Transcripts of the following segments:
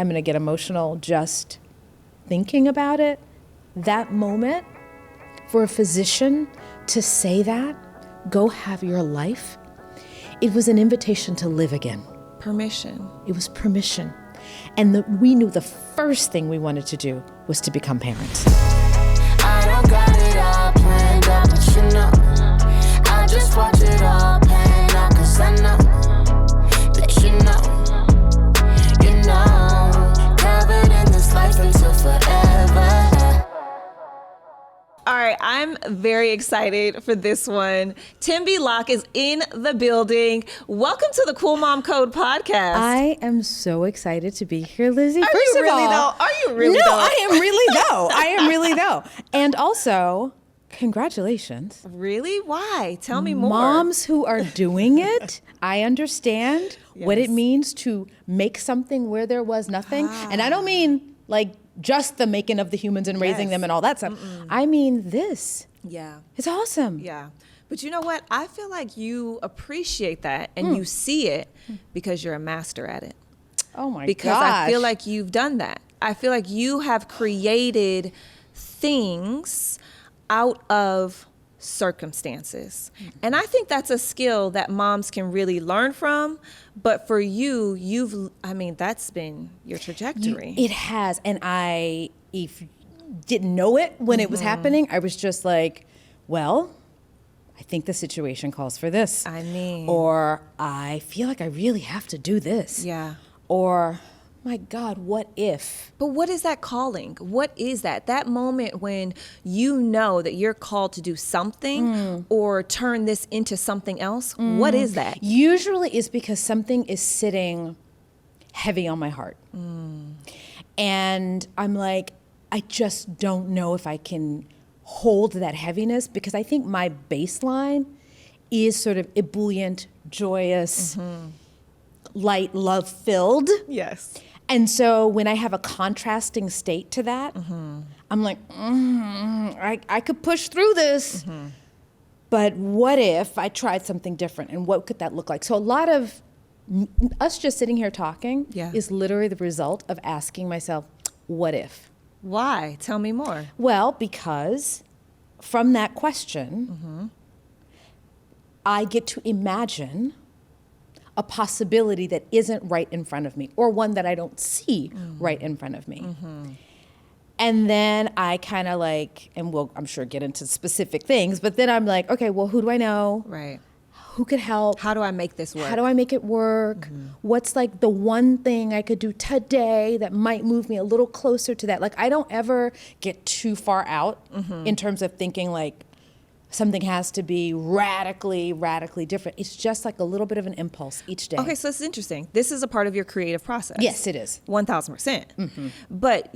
I'm going to get emotional just thinking about it. That moment for a physician to say that, go have your life, it was an invitation to live again. Permission. It was permission. And we knew the first thing we wanted to do was to become parents. I don't got it all planned out, but you know, I just watch it all pan out, 'cause I know that you know, covered in this life until forever. All right, I'm very excited for this one. Tembi Locke is in the building. Welcome to the Cool Mom Code podcast. I am so excited to be here, Lizzy. Are First you of really all, though? Are you really no, though? I am really though. I am really though. And also, congratulations. Really? Why? Tell me more. Moms who are doing it, I understand what it Yes. means to make something where there was nothing. And I don't mean like just the making of the humans and raising Yes. them and all that stuff. I mean this. Yeah. It's awesome. Yeah. But you know what? I feel like you appreciate that and you see it because you're a master at it. Oh my Because gosh. I feel like you've done that. I feel like you have created things out of circumstances. And I think that's a skill that moms can really learn from. But for you, that's been your trajectory. It has. And if didn't know it when it was happening, I was just like, well, I think the situation calls for this. Or I feel like I really have to do this. Yeah. Or, my God, what if? But what is that calling? What is that? That moment when you know that you're called to do something or turn this into something else, what is that? Usually it's because something is sitting heavy on my heart. And I'm like, I just don't know if I can hold that heaviness, because I think my baseline is sort of ebullient, joyous, light, love-filled. Yes. And so when I have a contrasting state to that, I'm like, I could push through this. But what if I tried something different? And what could that look like? So a lot of us just sitting here talking is literally the result of asking myself, what if? Why? Tell me more. Well, because from that question, I get to imagine a possibility that isn't right in front of me, or one that I don't see right in front of me. And then I kind of like, and we'll, I'm sure, get into specific things, but then I'm like, okay, well, who do I know? Right. Who could help? How do I make this work? How do I make it work? What's like the one thing I could do today that might move me a little closer to that? Like, I don't ever get too far out in terms of thinking like something has to be radically, radically different. It's just like a little bit of an impulse each day. Okay, so it's interesting. This is a part of your creative process. Yes, it is. 1000%. But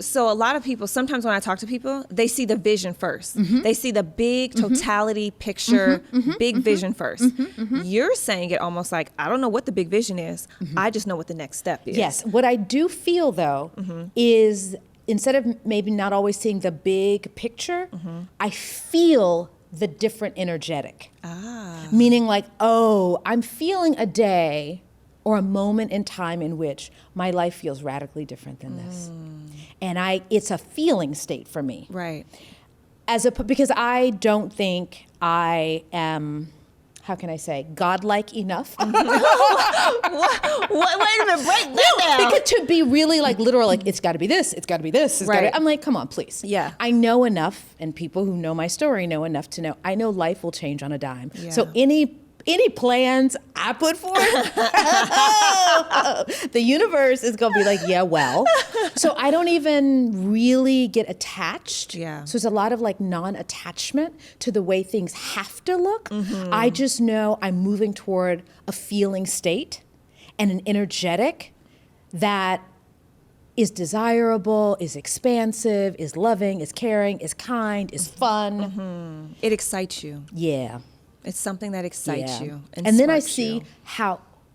so a lot of people, sometimes when I talk to people, they see the vision first. They see the big totality picture, big vision first. You're saying it almost like, I don't know what the big vision is. I just know what the next step is. Yes. What I do feel, though, is instead of maybe not always seeing the big picture, I feel the different energetic. Meaning like, oh, I'm feeling a day or a moment in time in which my life feels radically different than this. And it's a feeling state for me. Right. Because I don't think I am, how can I say, godlike enough. Wait a minute, break that down. To be really like literal, like it's got to be this, it's got to be this. I'm like, come on, please. Yeah. I know enough, and people who know my story know enough to know. I know life will change on a dime. Yeah. So any plans I put forth, the universe is gonna be like, yeah, well. So I don't even really get attached. Yeah. So there's a lot of like non-attachment to the way things have to look. I just know I'm moving toward a feeling state and an energetic that is desirable, is expansive, is loving, is caring, is kind, is fun. It excites you. Yeah. It's something that excites you. And then I sparks see you.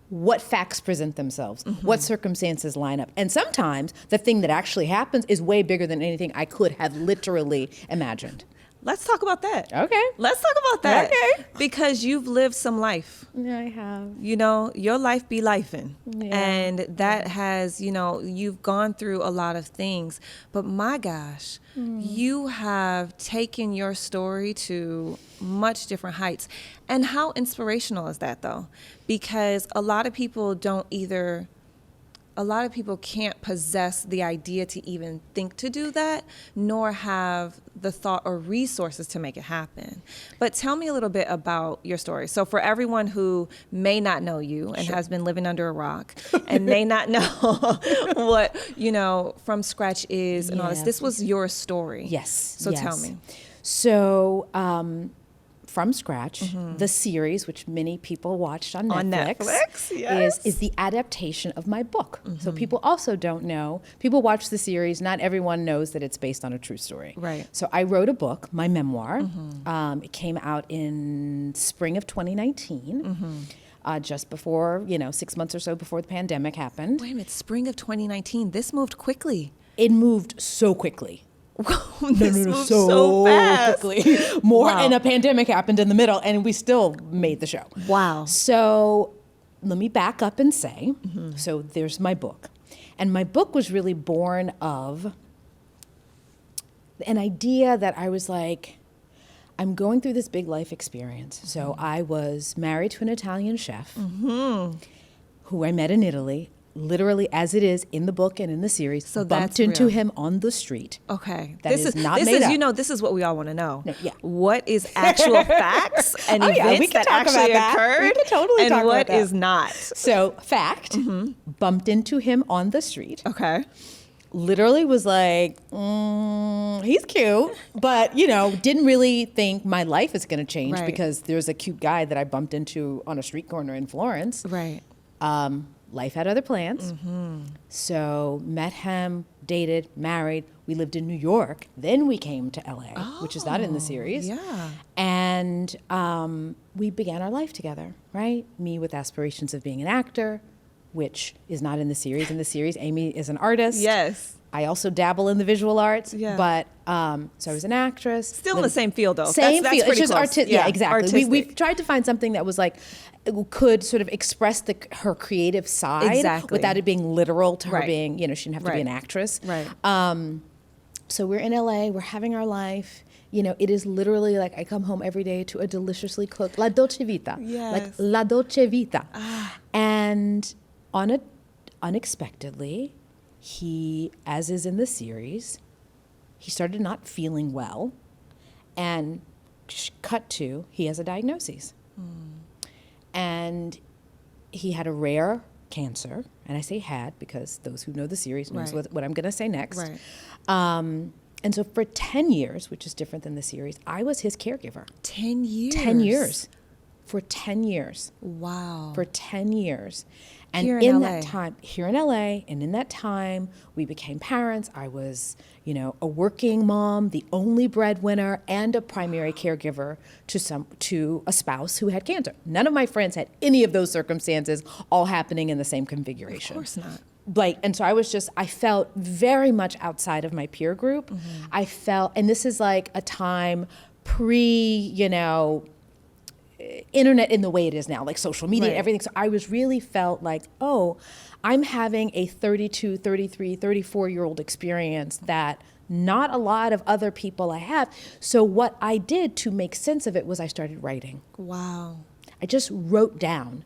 what facts present themselves, what circumstances line up. And sometimes the thing that actually happens is way bigger than anything I could have literally imagined. Let's talk about that. Okay. Let's talk about that. Okay. Because you've lived some life. Yeah, I have. You know, your life be lifing. Yeah. And that has, you know, you've gone through a lot of things. But my gosh, you have taken your story to much different heights. And how inspirational is that, though? Because a lot of people can't possess the idea to even think to do that, nor have the thought or resources to make it happen. But tell me a little bit about your story. So for everyone who may not know you and has been living under a rock and may not know what, you know, From Scratch is and all this was your story. Yes. So tell me. So, From Scratch, the series, which many people watched on Netflix, yes. is the adaptation of my book. So people also don't know. People watch the series. Not everyone knows that it's based on a true story. Right. So I wrote a book, my memoir. It came out in spring of 2019. Just before, 6 months or so before the pandemic happened. Wait a minute, spring of 2019. This moved quickly. It moved so quickly. This moved so fast. Quickly. And a pandemic happened in the middle, and we still made the show. Wow. So let me back up and say, so there's my book. And my book was really born of an idea that I was like, I'm going through this big life experience. So I was married to an Italian chef who I met in Italy. Literally, as it is in the book and in the series, so bumped into him on the street. Okay, this is not made up. You know, this is what we all want to know. No, yeah. What is actual facts and events that actually occurred, we can totally and talk what about that. is not? So, fact, bumped into him on the street. Okay. Literally was like, he's cute, but, didn't really think my life is going to change because there's a cute guy that I bumped into on a street corner in Florence. Right. Life had other plans. So met him, dated, married. We lived in New York. Then we came to LA, which is not in the series. Yeah. And we began our life together, right? Me with aspirations of being an actor, which is not in the series. In the series, Amy is an artist. Yes. I also dabble in the visual arts, Yeah. but so I was an actress. Still in the same field, though. Same that's field. pretty It's just close. yeah, exactly. Artistic. We've tried to find something that was like could sort of express her creative side without it being literal to her being, she didn't have to be an actress. Right. So we're in LA. We're having our life. It is literally like I come home every day to a deliciously cooked La Dolce Vita. Yes. Like La Dolce Vita. And unexpectedly, he, as is in the series, he started not feeling well, and cut to, he has a diagnosis. And he had a rare cancer, and I say had because those who know the series knows what I'm going to say next. Right. And so for 10 years, which is different than the series, I was his caregiver. 10 years? 10 years. For 10 years. Wow. For 10 years. And Here in LA. that time, here in LA, and in that time, we became parents. I was, a working mom, the only breadwinner, and a primary caregiver to a spouse who had cancer. None of my friends had any of those circumstances all happening in the same configuration. Of course not. And so I felt very much outside of my peer group. I felt, and this is like a time internet in the way it is now, like social media and everything. So I really felt like, I'm having a 32, 33, 34-year-old experience that not a lot of other people I have. So what I did to make sense of it was I started writing. Wow. I just wrote down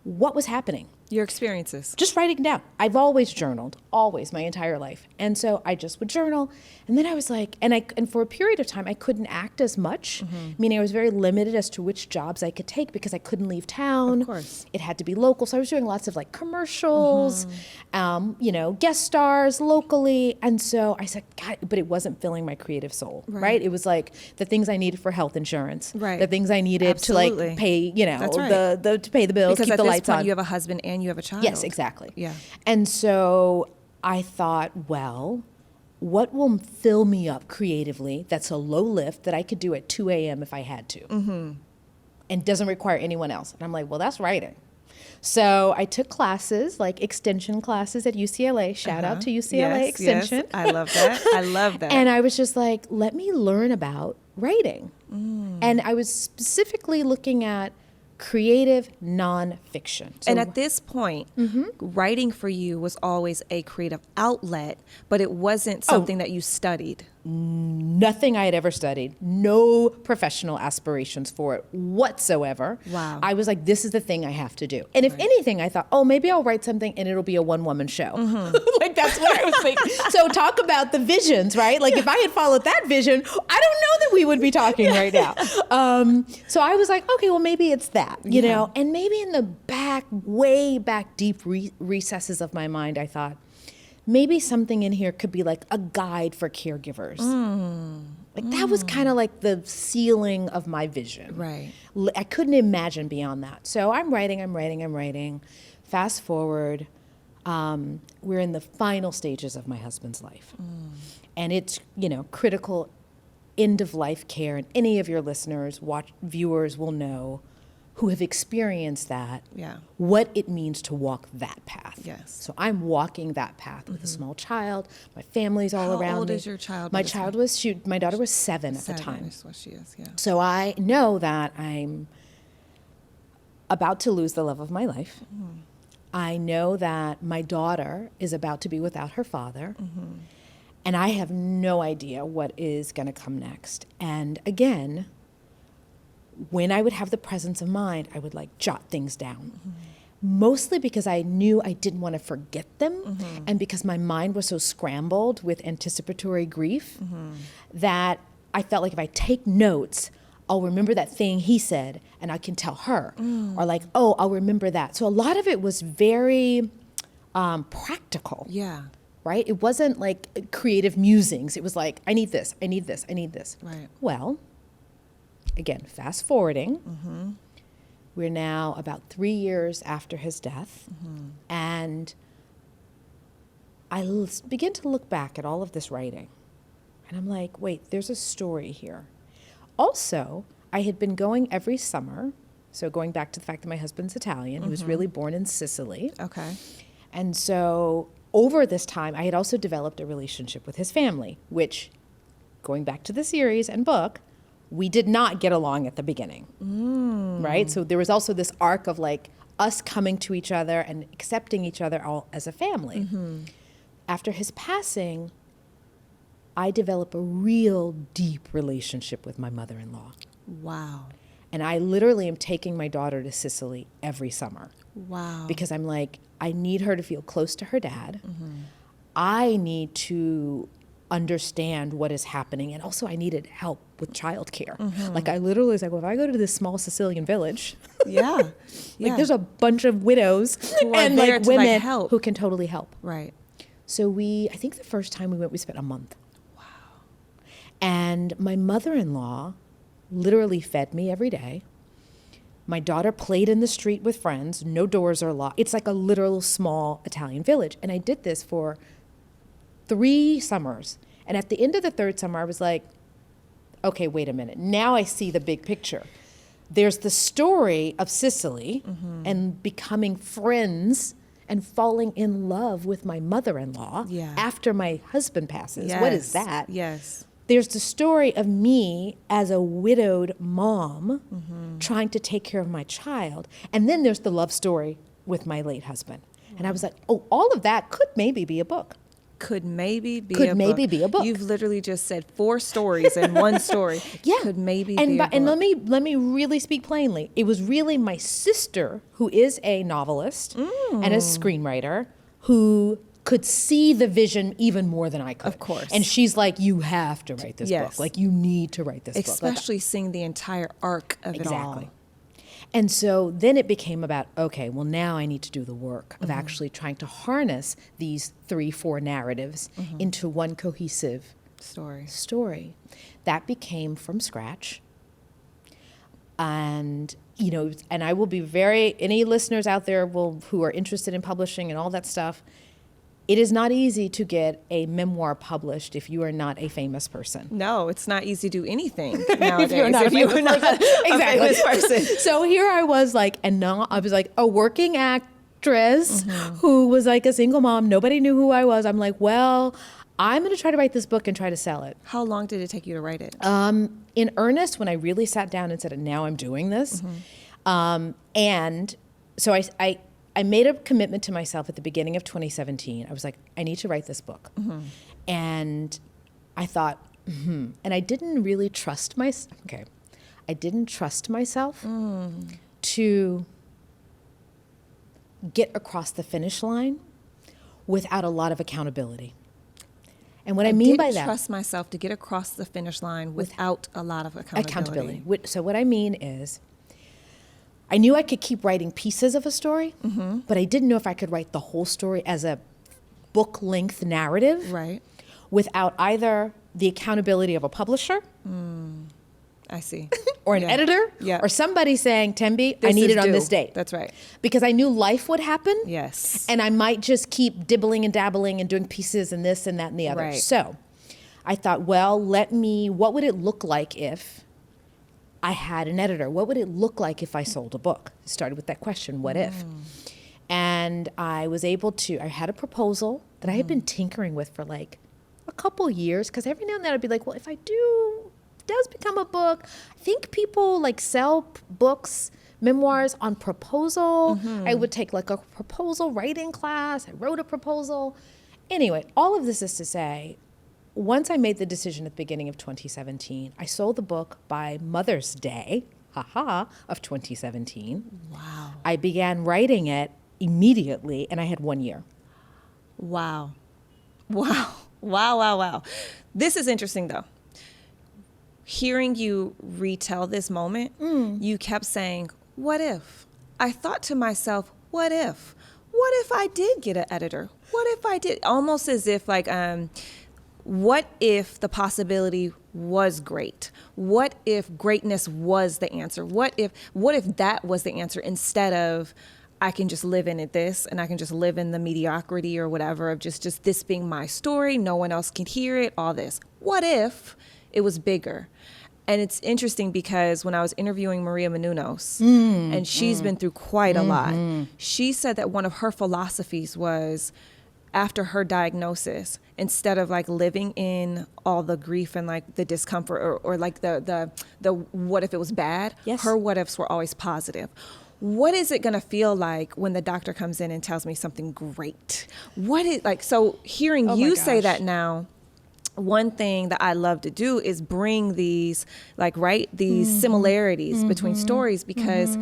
what was happening. Your experiences. Just writing it down. I've always journaled, always, my entire life. And so I just would journal. And then I was like, and for a period of time, I couldn't act as much, meaning I was very limited as to which jobs I could take because I couldn't leave town. Of course. It had to be local. So I was doing lots of like commercials, guest stars locally. And so I said, God, but it wasn't filling my creative soul, right? It was like the things I needed for health insurance, the things I needed to like pay, That's right. to pay the bills, because keep the lights on. You have a husband and you have a child. Yes, exactly. Yeah. And so I thought, well, what will fill me up creatively that's a low lift that I could do at 2 a.m. if I had to and doesn't require anyone else? And I'm like, well, that's writing. So I took classes, like extension classes at UCLA. Shout out to UCLA Extension. Yes, I love that. I love that. And I was just like, let me learn about writing. And I was specifically looking at creative nonfiction. So, and at this point, writing for you was always a creative outlet, but it wasn't something that you studied. nothing I had ever studied, no professional aspirations for it whatsoever. Wow. I was like, this is the thing I have to do. And if anything, I thought, oh, maybe I'll write something and it'll be a one-woman show. Like, that's what I was thinking. So talk about the visions, right? Like, if I had followed that vision, I don't know that we would be talking right now. So I was like, okay, well, maybe it's that, you know? And maybe in the back, way back deep recesses of my mind, I thought, maybe something in here could be like a guide for caregivers. Like that was kind of like the ceiling of my vision. Right. I couldn't imagine beyond that. So I'm writing. Fast forward, we're in the final stages of my husband's life. And it's, you know, critical end of life care. And any of your listeners, viewers will know, who have experienced that, what it means to walk that path. Yes. So I'm walking that path with a small child. My family's all around me. How old is your child? My daughter was 7 at the time. That's what she is, yeah. So I know that I'm about to lose the love of my life. I know that my daughter is about to be without her father. And I have no idea what is going to come next. And again, when I would have the presence of mind, I would like jot things down. Mostly because I knew I didn't want to forget them, and because my mind was so scrambled with anticipatory grief that I felt like if I take notes, I'll remember that thing he said and I can tell her. Or like, oh, I'll remember that. So a lot of it was very practical. Yeah. Right? It wasn't like creative musings. It was like, I need this, I need this, I need this. Right. Well, again, fast forwarding, we're now about 3 years after his death, and I begin to look back at all of this writing, and I'm like, wait, there's a story here. Also, I had been going every summer, so going back to the fact that my husband's Italian, he was really born in Sicily. Okay. And so over this time, I had also developed a relationship with his family, which, going back to the series and book, we did not get along at the beginning, right? So there was also this arc of like us coming to each other and accepting each other all as a family. After his passing, I developed a real deep relationship with my mother-in-law. Wow. And I literally am taking my daughter to Sicily every summer. Wow. Because I'm like, I need her to feel close to her dad. I need to understand what is happening, and also I needed help with childcare. Like I literally was like, well, if I go to this small Sicilian village, like there's a bunch of widows and like women who can totally help. Right. So I think the first time we went, we spent a month. Wow. And my mother-in-law literally fed me every day. My daughter played in the street with friends. No doors are locked. It's like a literal small Italian village. And I did this for 3 summers. And at the end of the 3rd summer, I was like, okay, wait a minute. Now I see the big picture. There's the story of Sicily and becoming friends and falling in love with my mother-in-law after my husband passes. Yes. What is that? Yes. There's the story of me as a widowed mom trying to take care of my child. And then there's the love story with my late husband. And I was like, oh, all of that could maybe be a book. Could maybe be a book. You've literally just said 4 stories in one story. Could maybe be a book. And let me really speak plainly. It was really my sister, who is a novelist and a screenwriter, who could see the vision even more than I could. Of course. And she's like, you have to write this book. Like, you need to write this book. Especially seeing the entire arc of it all. Exactly. And so then it became about, okay, well, now I need to do the work of actually trying to harness these 3-4 narratives into one cohesive story. That became from scratch. And, you know, and I will be any listeners out there who are interested in publishing and all that stuff, it is not easy to get a memoir published if you are not a famous person. No, it's not easy to do anything nowadays. If you're not a famous person. So here I was like, and now I was like a working actress who was like a single mom. Nobody knew who I was. I'm like, well, I'm going to try to write this book and try to sell it. How long did it take you to write it? In earnest, when I really sat down and said, now I'm doing this. And so I made a commitment to myself at the beginning of 2017. I was like, I need to write this book. And I thought, and I didn't really trust myself. Okay. I didn't trust myself to get across the finish line without a lot of accountability. And what I mean by that, didn't trust myself to get across the finish line without a lot of accountability. So what I mean is, I knew I could keep writing pieces of a story, but I didn't know if I could write the whole story as a book-length narrative, Right. without either the accountability of a publisher, I see. or an editor, or somebody saying, Tembi, I need it on this date. That's right. Because I knew life would happen. Yes. And I might just keep dibbling and dabbling and doing pieces and this and that and the other. Right. So I thought, well, what would it look like if I had an editor? What would it look like if I sold a book? It started with that question, what if? And I was able to, I had a proposal that I had been tinkering with for like a couple years, because every now and then I'd be like, well, if I does become a book, I think people like sell books, memoirs on proposal. I would take like a proposal writing class. I wrote a proposal. Anyway, all of this is to say, once I made the decision at the beginning of 2017, I sold the book by Mother's Day, of 2017. Wow. I began writing it immediately, and I had 1 year. Wow. Wow. Wow, wow, wow. This is interesting, though. Hearing you retell this moment, you kept saying, what if? I thought to myself, what if? What if I did get an editor? What if I did? Almost as if like, what if the possibility was great? What if greatness was the answer? What if that was the answer, instead of I can just live in it this, and I can just live in the mediocrity or whatever of just this being my story, no one else can hear it, all this. What if it was bigger? And it's interesting because when I was interviewing Maria Menounos, and she's been through quite a lot, she said that one of her philosophies was, after her diagnosis, instead of like living in all the grief and like the discomfort or like the what if it was bad, her what ifs were always positive. What is it going to feel like when the doctor comes in and tells me something great? What is like, so hearing you say that now, one thing that I love to do is bring these like, right, these similarities between stories, because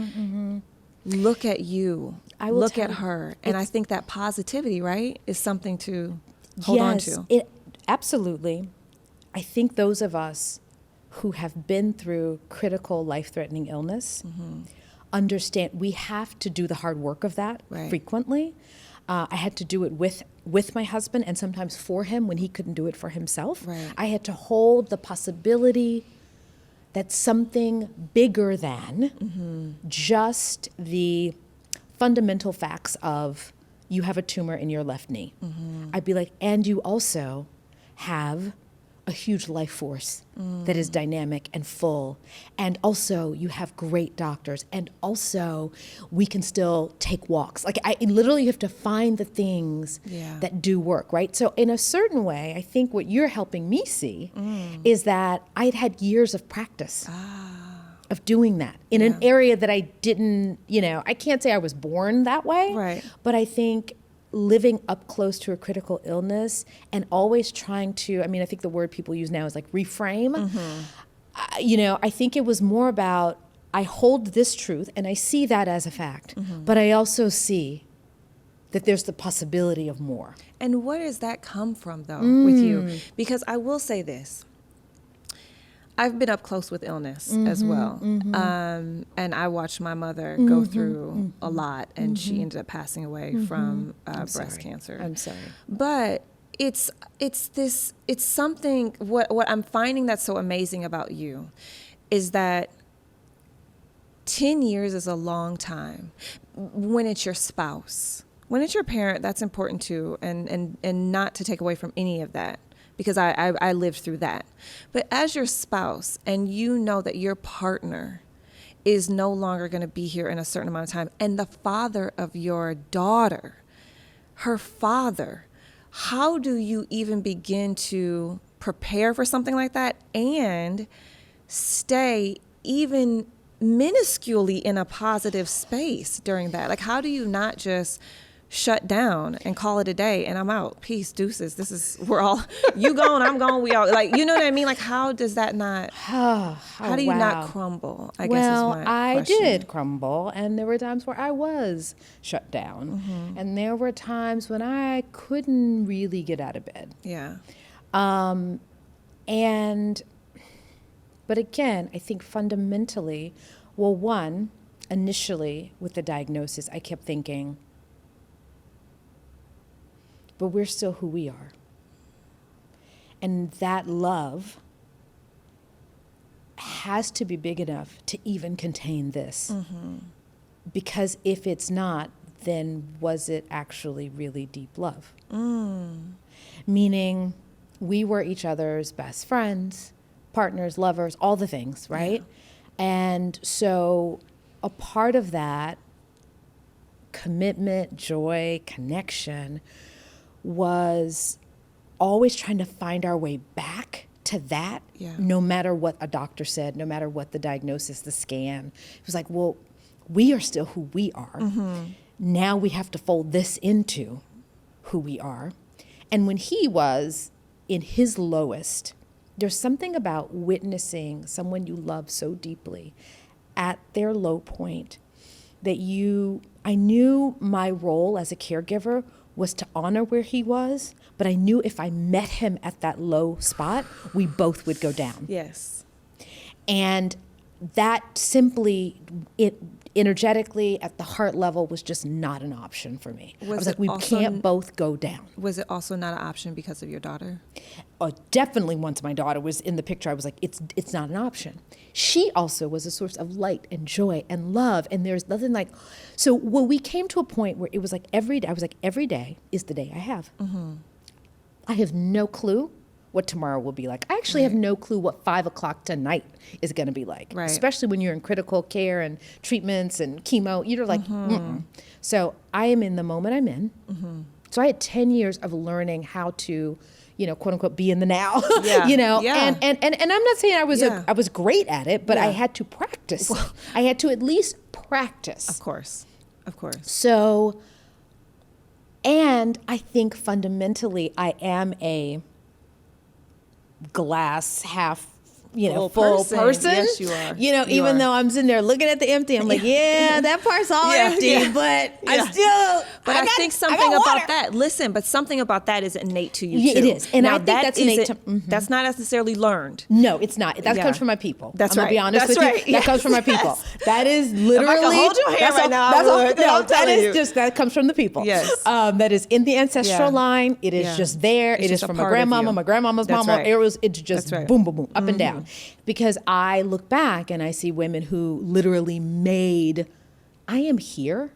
look at you. Look at her. And I think that positivity, right, is something to hold on to. Absolutely. I think those of us who have been through critical life-threatening illness understand we have to do the hard work of that frequently. I had to do it with my husband, and sometimes for him when he couldn't do it for himself. I had to hold the possibility that something bigger than just the fundamental facts of you have a tumor in your left knee. I'd be like, and you also have a huge life force that is dynamic and full. And also you have great doctors. And also we can still take walks. Like I literally have to find the things that do work, right? So in a certain way, I think what you're helping me see is that I'd had years of practice of doing that in an area that I didn't, I can't say I was born that way, but I think living up close to a critical illness and always trying to, I think the word people use now is like reframe. I think it was more about, I hold this truth and I see that as a fact, but I also see that there's the possibility of more. And where does that come from though with you? Because I will say this, I've been up close with illness as well. And I watched my mother go through a lot, and she ended up passing away from breast cancer. I'm sorry. But it's something, what I'm finding that's so amazing about you is that 10 years is a long time when it's your spouse, When it's your parent, that's important too, and not to take away from any of that, because I lived through that. But as your spouse, and you know that your partner is no longer going to be here in a certain amount of time, and the father of your daughter, her father, how do you even begin to prepare for something like that and stay even minusculely in a positive space during that? Like, how do you not just shut down and call it a day and I'm out, peace, deuces, we're all, you gone, I'm gone, we all, like, you know what I mean? Like, how does that not, how do you not crumble, I guess is my I question. did crumble, and there were times where I was shut down, and there were times when I couldn't really get out of bed. Yeah. But again, I think fundamentally, well, one, initially with the diagnosis, I kept thinking, but we're still who we are. And that love has to be big enough to even contain this. Because if it's not, then was it actually really deep love? Meaning we were each other's best friends, partners, lovers, all the things, right? Yeah. And so a part of that commitment, joy, connection was always trying to find our way back to that, no matter what a doctor said, no matter what the diagnosis, the scan. It was like, well, we are still who we are. Now we have to fold this into who we are. And when he was in his lowest, there's something about witnessing someone you love so deeply at their low point that I knew my role as a caregiver was to honor where he was, but I knew if I met him at that low spot, we both would go down. Yes. And that simply, energetically at the heart level was just not an option for me. I was like, we can't both go down. Was it also not an option because of your daughter? Definitely once my daughter was in the picture, I was like, it's not an option. She also was a source of light and joy and love. And there's nothing like, so when we came to a point where it was like every day is the day I have. I have no clue what tomorrow will be like. I actually have no clue what 5 o'clock tonight is going to be like, especially when you're in critical care and treatments and chemo. You're like, So I am in the moment I'm in. So I had 10 years of learning how to, quote unquote, be in the now, and I'm not saying I was great at it, but I had to practice. I had to at least practice. Of course. So, and I think fundamentally I am a glass half, full person. Yes, you are. Even though I'm sitting there looking at the empty, I'm like, that part's all empty, but I still. But I think something about that. Listen, but something about that is innate to you too. It is, and now, I think that's innate. That's not necessarily learned. No, it's not. That comes from my people. That's I'm right. gonna be honest with you. That comes from my people. That is literally. If I could hold your hand right now, that comes from the people. Yes. That is in the ancestral line. It is just there. It is from my grandmama, my grandmama's mama. It's just boom, boom, boom, up and down. Because I look back and I see women who literally made, I am here.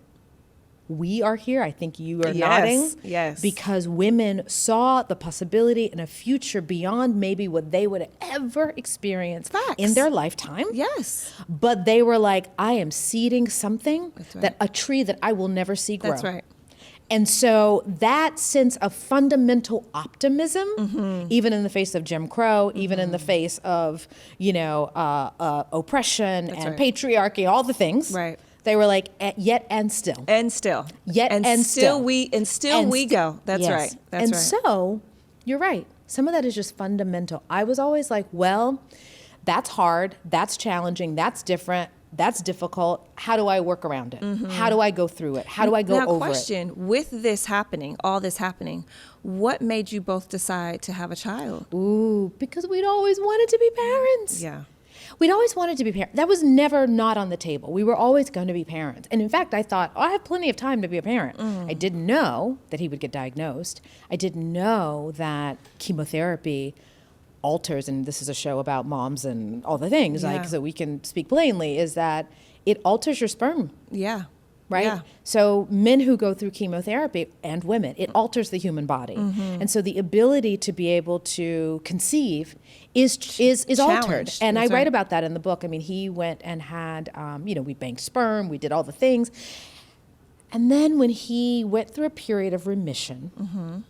We are here. I think you are nodding. Yes. Because women saw the possibility in a future beyond maybe what they would ever experience in their lifetime. Yes. But they were like, I am seeding something, a tree that I will never see grow. That's right. And so that sense of fundamental optimism, even in the face of Jim Crow, even in the face of, oppression and patriarchy, all the things. Right. They were like, yet and still. And still. Yet and still. We go. That's right. That's right. So you're right. Some of that is just fundamental. I was always like, well, that's hard. That's challenging. That's different. That's difficult. How do I work around it? How do I go through it? How do I go over question, it? With this happening, all this happening, what made you both decide to have a child? Ooh, because we'd always wanted to be parents. Yeah. We'd always wanted to be parents. That was never not on the table. We were always going to be parents. And in fact, I thought, I have plenty of time to be a parent. I didn't know that he would get diagnosed. I didn't know that chemotherapy alters, and this is a show about moms and all the things, so we can speak plainly, is that it alters your sperm. Yeah. right? Yeah. So men who go through chemotherapy and women, it alters the human body. And so the ability to be able to conceive is altered. Challenged. And That's I write right. about that in the book. I mean, he went and had, we banked sperm, we did all the things. And then when he went through a period of remission,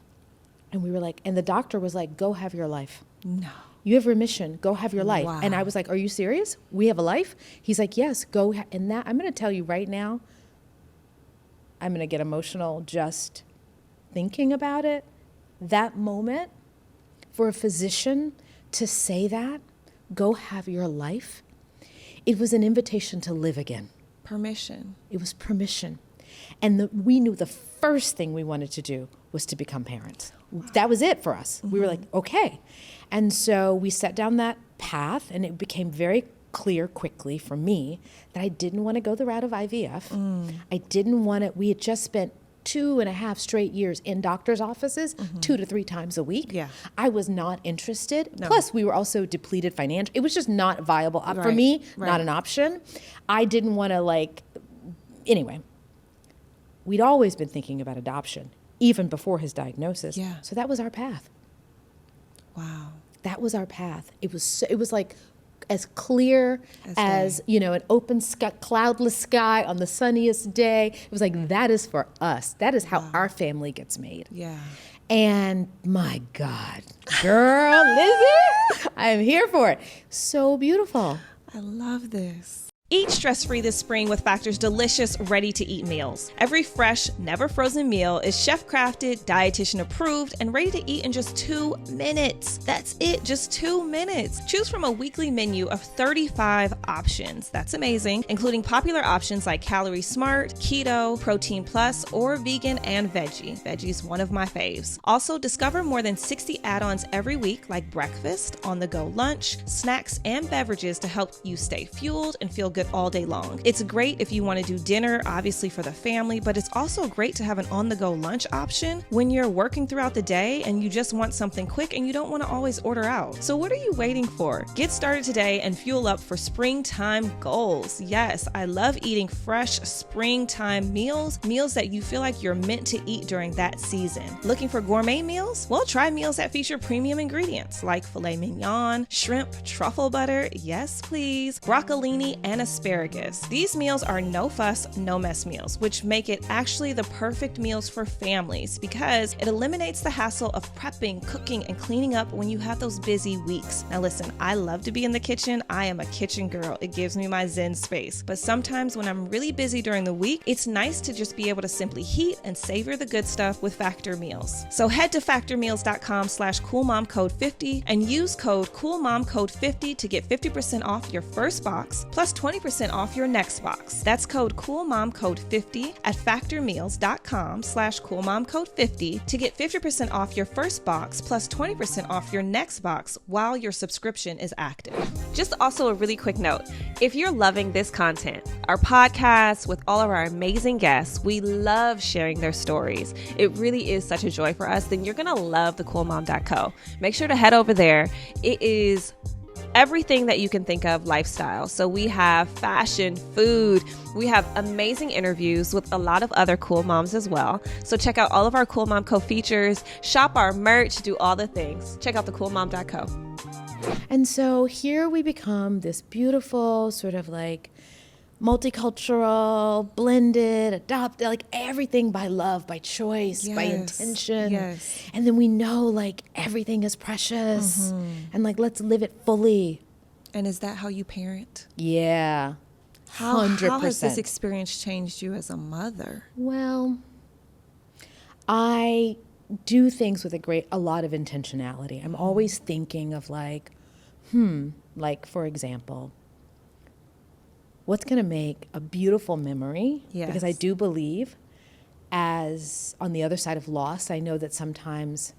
and we were like, and the doctor was like, go have your life. No. You have remission, go have your life. Wow. And I was like, are you serious? We have a life? He's like, yes, go. And that, I'm going to tell you right now, I'm going to get emotional just thinking about it. That moment for a physician to say that, go have your life, it was an invitation to live again. Permission. It was permission. And we knew the first thing we wanted to do was to become parents. That was it for us. We were like, okay. And so we set down that path, and it became very clear quickly for me that I didn't want to go the route of IVF. I didn't want it. We had just spent 2.5 straight years in doctor's offices, 2 to 3 times a week. Yeah. I was not interested. No. Plus, we were also depleted financially. It was just not viable. For Right. me, Right. not an option. I didn't want to anyway. We'd always been thinking about adoption, even before his diagnosis. Yeah. So that was our path. Wow. That was our path. It was like as clear as an open sky, cloudless sky on the sunniest day. It was like, that is for us. That is how our family gets made. Yeah. And my God, girl, Lizzy, I am here for it. So beautiful. I love this. Eat stress-free this spring with Factor's delicious, ready-to-eat meals. Every fresh, never frozen meal is chef-crafted, dietitian-approved, and ready to eat in just 2 minutes. That's it, just 2 minutes. Choose from a weekly menu of 35 options. That's amazing, including popular options like Calorie Smart, Keto, Protein Plus, or Vegan and Veggie. Veggie's one of my faves. Also, discover more than 60 add-ons every week like breakfast, on-the-go lunch, snacks, and beverages to help you stay fueled and feel good all day long. It's great if you want to do dinner, obviously for the family, but it's also great to have an on-the-go lunch option when you're working throughout the day and you just want something quick and you don't want to always order out. So what are you waiting for? Get started today and fuel up for springtime goals. Yes, I love eating fresh springtime meals that you feel like you're meant to eat during that season. Looking for gourmet meals? Well, try meals that feature premium ingredients like filet mignon, shrimp, truffle butter, yes please, broccolini, and asparagus. These meals are no fuss, no mess meals, which make it actually the perfect meals for families because it eliminates the hassle of prepping, cooking, and cleaning up when you have those busy weeks. Now listen, I love to be in the kitchen. I am a kitchen girl. It gives me my zen space. But sometimes when I'm really busy during the week, it's nice to just be able to simply heat and savor the good stuff with Factor meals. So head to factormeals.com/coolmomcode50 and use code coolmomcode50 to get 50% off your first box plus 20% off your next box. That's code coolmomcode50 at factormeals.com/coolmomcode50 to get 50% off your first box plus 20% off your next box while your subscription is active. Just also a really quick note. If you're loving this content, our podcast with all of our amazing guests, we love sharing their stories. It really is such a joy for us. Then you're going to love thecoolmom.co. Make sure to head over there. It is everything that you can think of lifestyle. So we have fashion, food, we have amazing interviews with a lot of other cool moms as well. So check out all of our Cool Mom Co features, shop our merch, do all the things. Check out thecoolmom.co. And so here we become this beautiful sort of multicultural, blended, adopted, everything by love, by choice, by intention. Yes. And then we know everything is precious and let's live it fully. And is that how you parent? Yeah. 100%. How has this experience changed you as a mother? Well, I do things with a lot of intentionality. I'm always thinking of for example, what's going to make a beautiful memory? Yes. Because I do believe, as on the other side of loss, I know that sometimes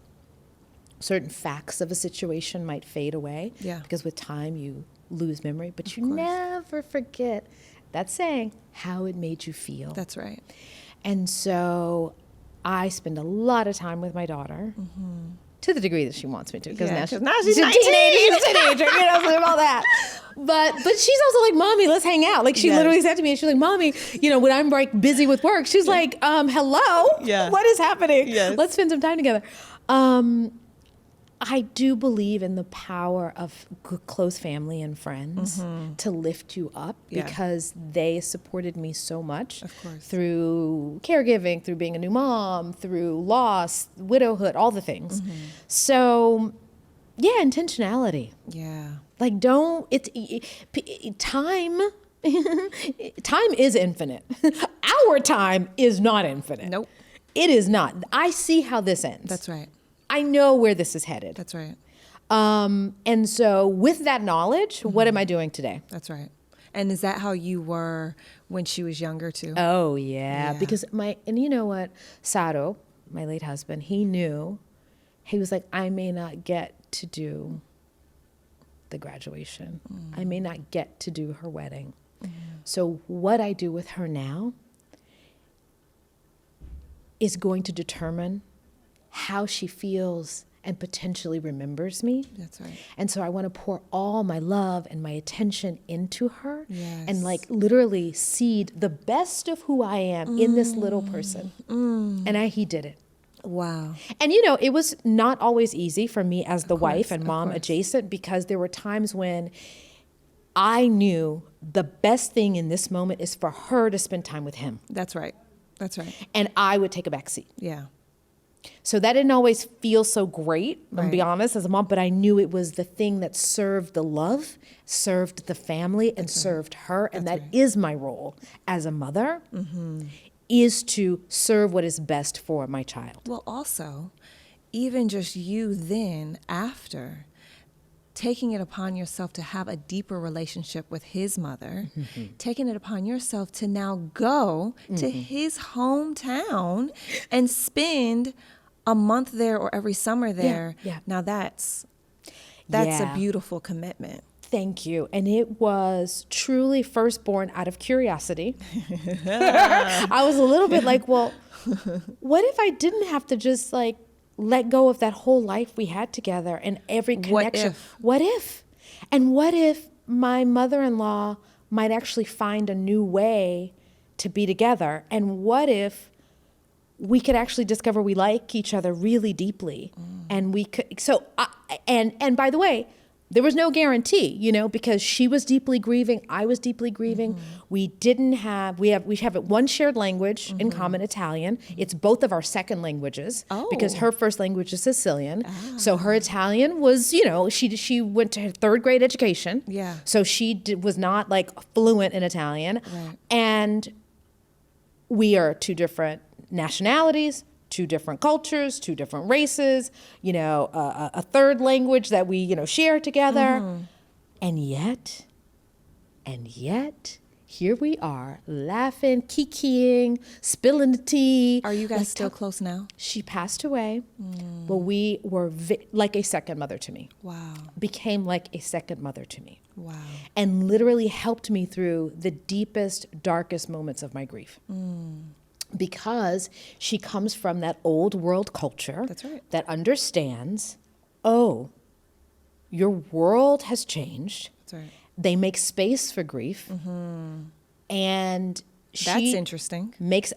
certain facts of a situation might fade away. Yeah. Because with time you lose memory, but you never forget that saying, how it made you feel. That's right. And so I spend a lot of time with my daughter to the degree that she wants me to, because Yeah, now 'cause now she's a 19. teenager, so all that. But she's also like, Mommy, let's hang out. Like she Yes. literally said to me, she's like, Mommy, when I'm like busy with work, she's like, hello, Yeah. what is happening? Yes. Let's spend some time together. I do believe in the power of close family and friends to lift you up, because they supported me so much through caregiving, through being a new mom, through loss, widowhood, all the things. So, yeah, intentionality. Yeah. Like, time is infinite. Our time is not infinite. Nope. It is not. I see how this ends. That's right. I know where this is headed. That's right. And so with that knowledge, what am I doing today? That's right. And is that how you were when she was younger too? Oh, yeah. Because and you know what? Sado, my late husband, he knew. He was like, I may not get to do the graduation. I may not get to do her wedding. So what I do with her now is going to determine how she feels and potentially remembers me. That's right. And so I want to pour all my love and my attention into her, Yes. and like literally seed the best of who I am in this little person. And he did it. Wow. And it was not always easy for me as the wife and mom adjacent, because there were times when I knew the best thing in this moment is for her to spend time with him. That's right. That's right. And I would take a back seat. Yeah. So that didn't always feel so great, I'll be Right. honest, as a mom, but I knew it was the thing that served the love, served the family, and served her. And that is my role as a mother, is to serve what is best for my child. Well, also, even just you then after taking it upon yourself to have a deeper relationship with his mother, taking it upon yourself to now go to his hometown and spend a month there or every summer there. yeah. Now that's Yeah. a beautiful commitment. Thank you. And it was truly first born out of curiosity. I was a little bit like, well, what if I didn't have to just like let go of that whole life we had together and every connection? What if? And what if my mother-in-law might actually find a new way to be together? And what if we could actually discover we like each other really deeply? And we could, and by the way, there was no guarantee, because she was deeply grieving, I was deeply grieving. We have one shared language in common, Italian. It's both of our second languages because her first language is Sicilian. So her Italian was, she went to her third grade education. Yeah. So she was not like fluent in Italian. Right. And we are two different nationalities, two different cultures, two different races, a third language that we, share together. And yet, here we are laughing, kikiing, spilling the tea. Are you guys still close now? She passed away, but we were like a second mother to me. Wow. Became like a second mother to me. Wow. And literally helped me through the deepest, darkest moments of my grief. Because she comes from that old world culture. That's right. That understands, oh, your world has changed. That's right. They make space for grief. And That's she interesting. makes,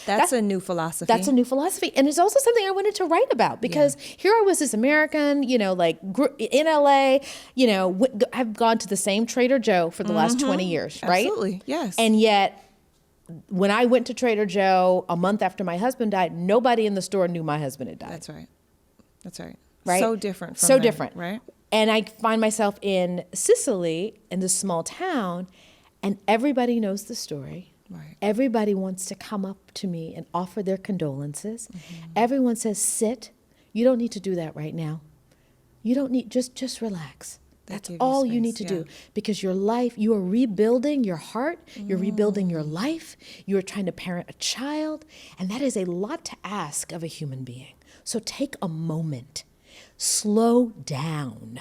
That's a new philosophy. That's a new philosophy. And it's also something I wanted to write about because here I was, this American, in LA, I've gone to the same Trader Joe for the last 20 years, right? Absolutely, yes. And yet, when I went to Trader Joe a month after my husband died, nobody in the store knew my husband had died. That's right. That's right. Right? So different from So that, different. right? And I find myself in Sicily, in this small town, and everybody knows the story. Right. Everybody wants to come up to me and offer their condolences. Everyone says, sit. You don't need to do that right now. You don't need, just relax. That's all you need to do because your life, you are rebuilding your heart. You're rebuilding your life. You are trying to parent a child. And that is a lot to ask of a human being. So take a moment, slow down.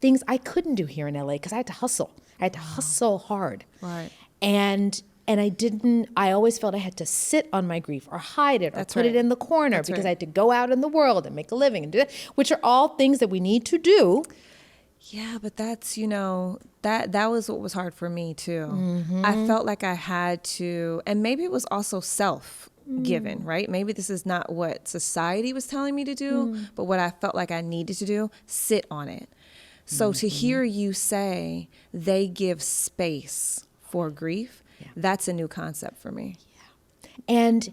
Things I couldn't do here in LA because I had to hustle. I had to hustle hard. Right. And And I always felt I had to sit on my grief or hide it or put it in the corner because I had to go out in the world and make a living and do that, which are all things that we need to do. Yeah, but that's, that was what was hard for me too. I felt like I had to, and maybe it was also self-given, right? Maybe this is not what society was telling me to do, but what I felt like I needed to do, sit on it. So to hear you say they give space for grief, that's a new concept for me. And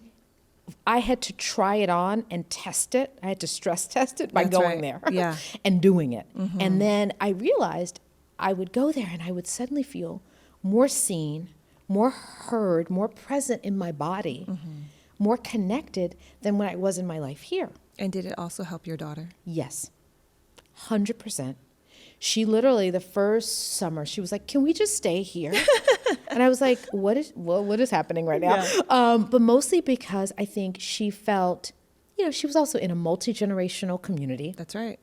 I had to try it on and test it. I had to stress test it by going there and doing it. And then I realized I would go there and I would suddenly feel more seen, more heard, more present in my body, more connected than when I was in my life here. And did it also help your daughter? Yes, 100%. She literally, the first summer, she was like, can we just stay here? And I was like, what is happening right now? Yeah. But mostly because I think she felt, she was also in a multi-generational community. That's right.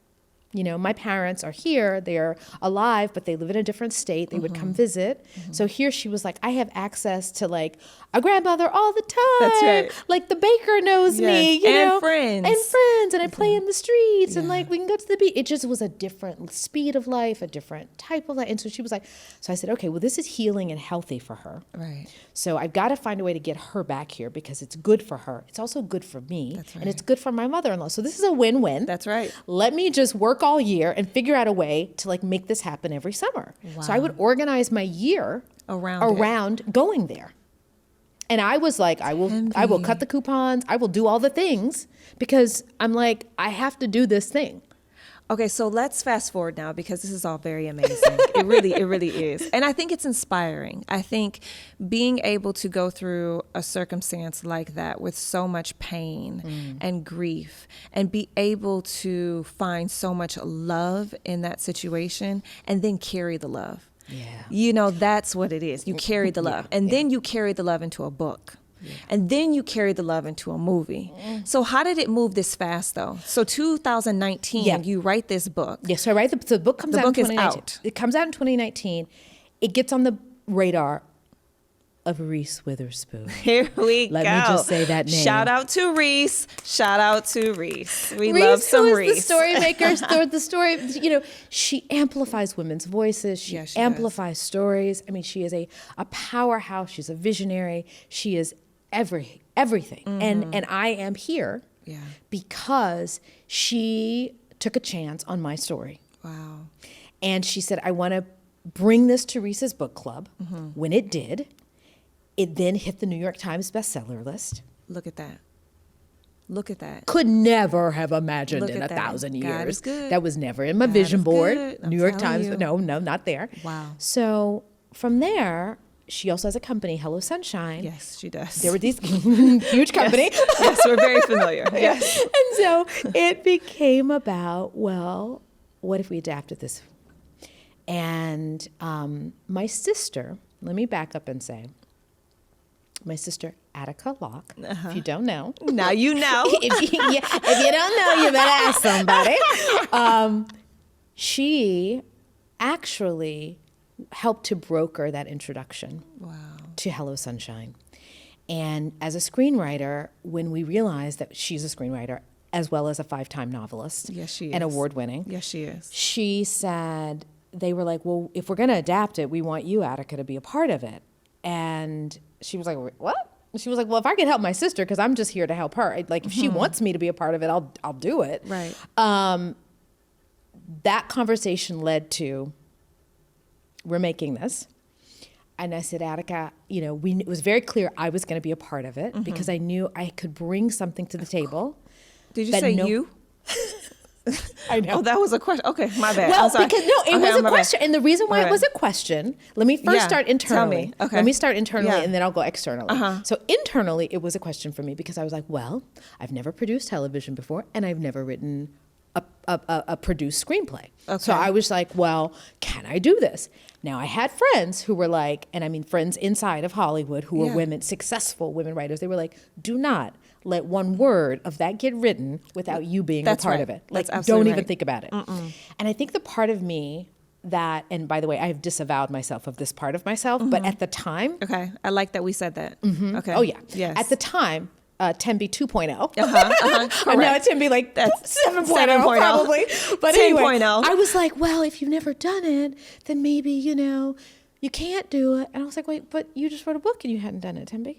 My parents are here, they're alive, but they live in a different state. They would come visit. So here she was like, I have access to like a grandmother all the time. That's right. Like the baker knows me, and friends. And friends. And I play in the streets and like we can go to the beach. It just was a different speed of life, a different type of life. And so she was like, so I said, okay, well, this is healing and healthy for her. Right. So I've got to find a way to get her back here because it's good for her. It's also good for me. That's right. And it's good for my mother-in-law. So this is a win-win. That's right. Let me just work all year and figure out a way to like make this happen every summer. Wow. So I would organize my year around going there. And I was like, I will cut the coupons. I will do all the things because I'm like, I have to do this thing. Okay, so let's fast forward now because this is all very amazing. It really is. And I think it's inspiring. I think being able to go through a circumstance like that with so much pain and grief and be able to find so much love in that situation and then carry the love. Yeah. That's what it is. You carry the love. And then you carry the love into a book. Yeah. And then you carry the love into a movie. So how did it move this fast, though? So 2019, you write this book. Yes, so I write the book comes out in 2019. Out. It comes out in 2019. It gets on the radar of Reese Witherspoon. Here we go. Let me just say that name. Shout out to Reese. We love some Reese. The story maker. The story, she amplifies women's voices. She amplifies stories. I mean, she is a powerhouse. She's a visionary. She is everything. And I am here because she took a chance on my story. Wow. And she said, I want to bring this to Reese's book club. When it did, it then hit the New York Times bestseller list. Look at that. Could never have imagined in 1,000 years. God is good. That was never in my vision board. New York Times, you. no, not there. Wow. So from there, she also has a company, Hello Sunshine. Yes, she does. There were these huge company. Yes, we're very familiar. Yes. And so it became about, well, what if we adapted this? And my sister, let me back up and say, my sister, Attica Locke, if you don't know. Now you know. if you don't know, you better ask somebody. She actually helped to broker that introduction to Hello Sunshine. And as a screenwriter, when we realized that she's a screenwriter, as well as a 5-time novelist. Yes, she is. And award-winning. Yes, she is. She said, they were like, well, if we're going to adapt it, we want you, Attica, to be a part of it. And she was like, what? She was like, well, if I can help my sister, because I'm just here to help her. Like, if she wants me to be a part of it, I'll do it. Right. That conversation led to, we're making this. And I said, Attica, it was very clear I was going to be a part of it because I knew I could bring something to the table. Did you say you? I know. Oh, that was a question. Okay, my bad. Well, because it was a question. And the reason why it was a question, let me first start internally. Tell me. Okay. Let me start internally and then I'll go externally. So internally, it was a question for me because I was like, well, I've never produced television before and I've never written a produced screenplay. Okay. So I was like, well, can I do this? Now, I had friends who were like, and I mean friends inside of Hollywood who were women, successful women writers. They were like, do not let one word of that get written without you being a part of it. Like, don't even think about it. And I think the part of me that, and by the way, I've disavowed myself of this part of myself, but at the time. Okay. I like that we said that. Okay. Oh, yeah. Yes. At the time, Tembi 2.0. I'm Correct. now at Tembi like That's 7.0 7.0. probably. But anyway, 10.0. I was like, well, if you've never done it, then maybe, you can't do it. And I was like, wait, but you just wrote a book and you hadn't done it, Tembi.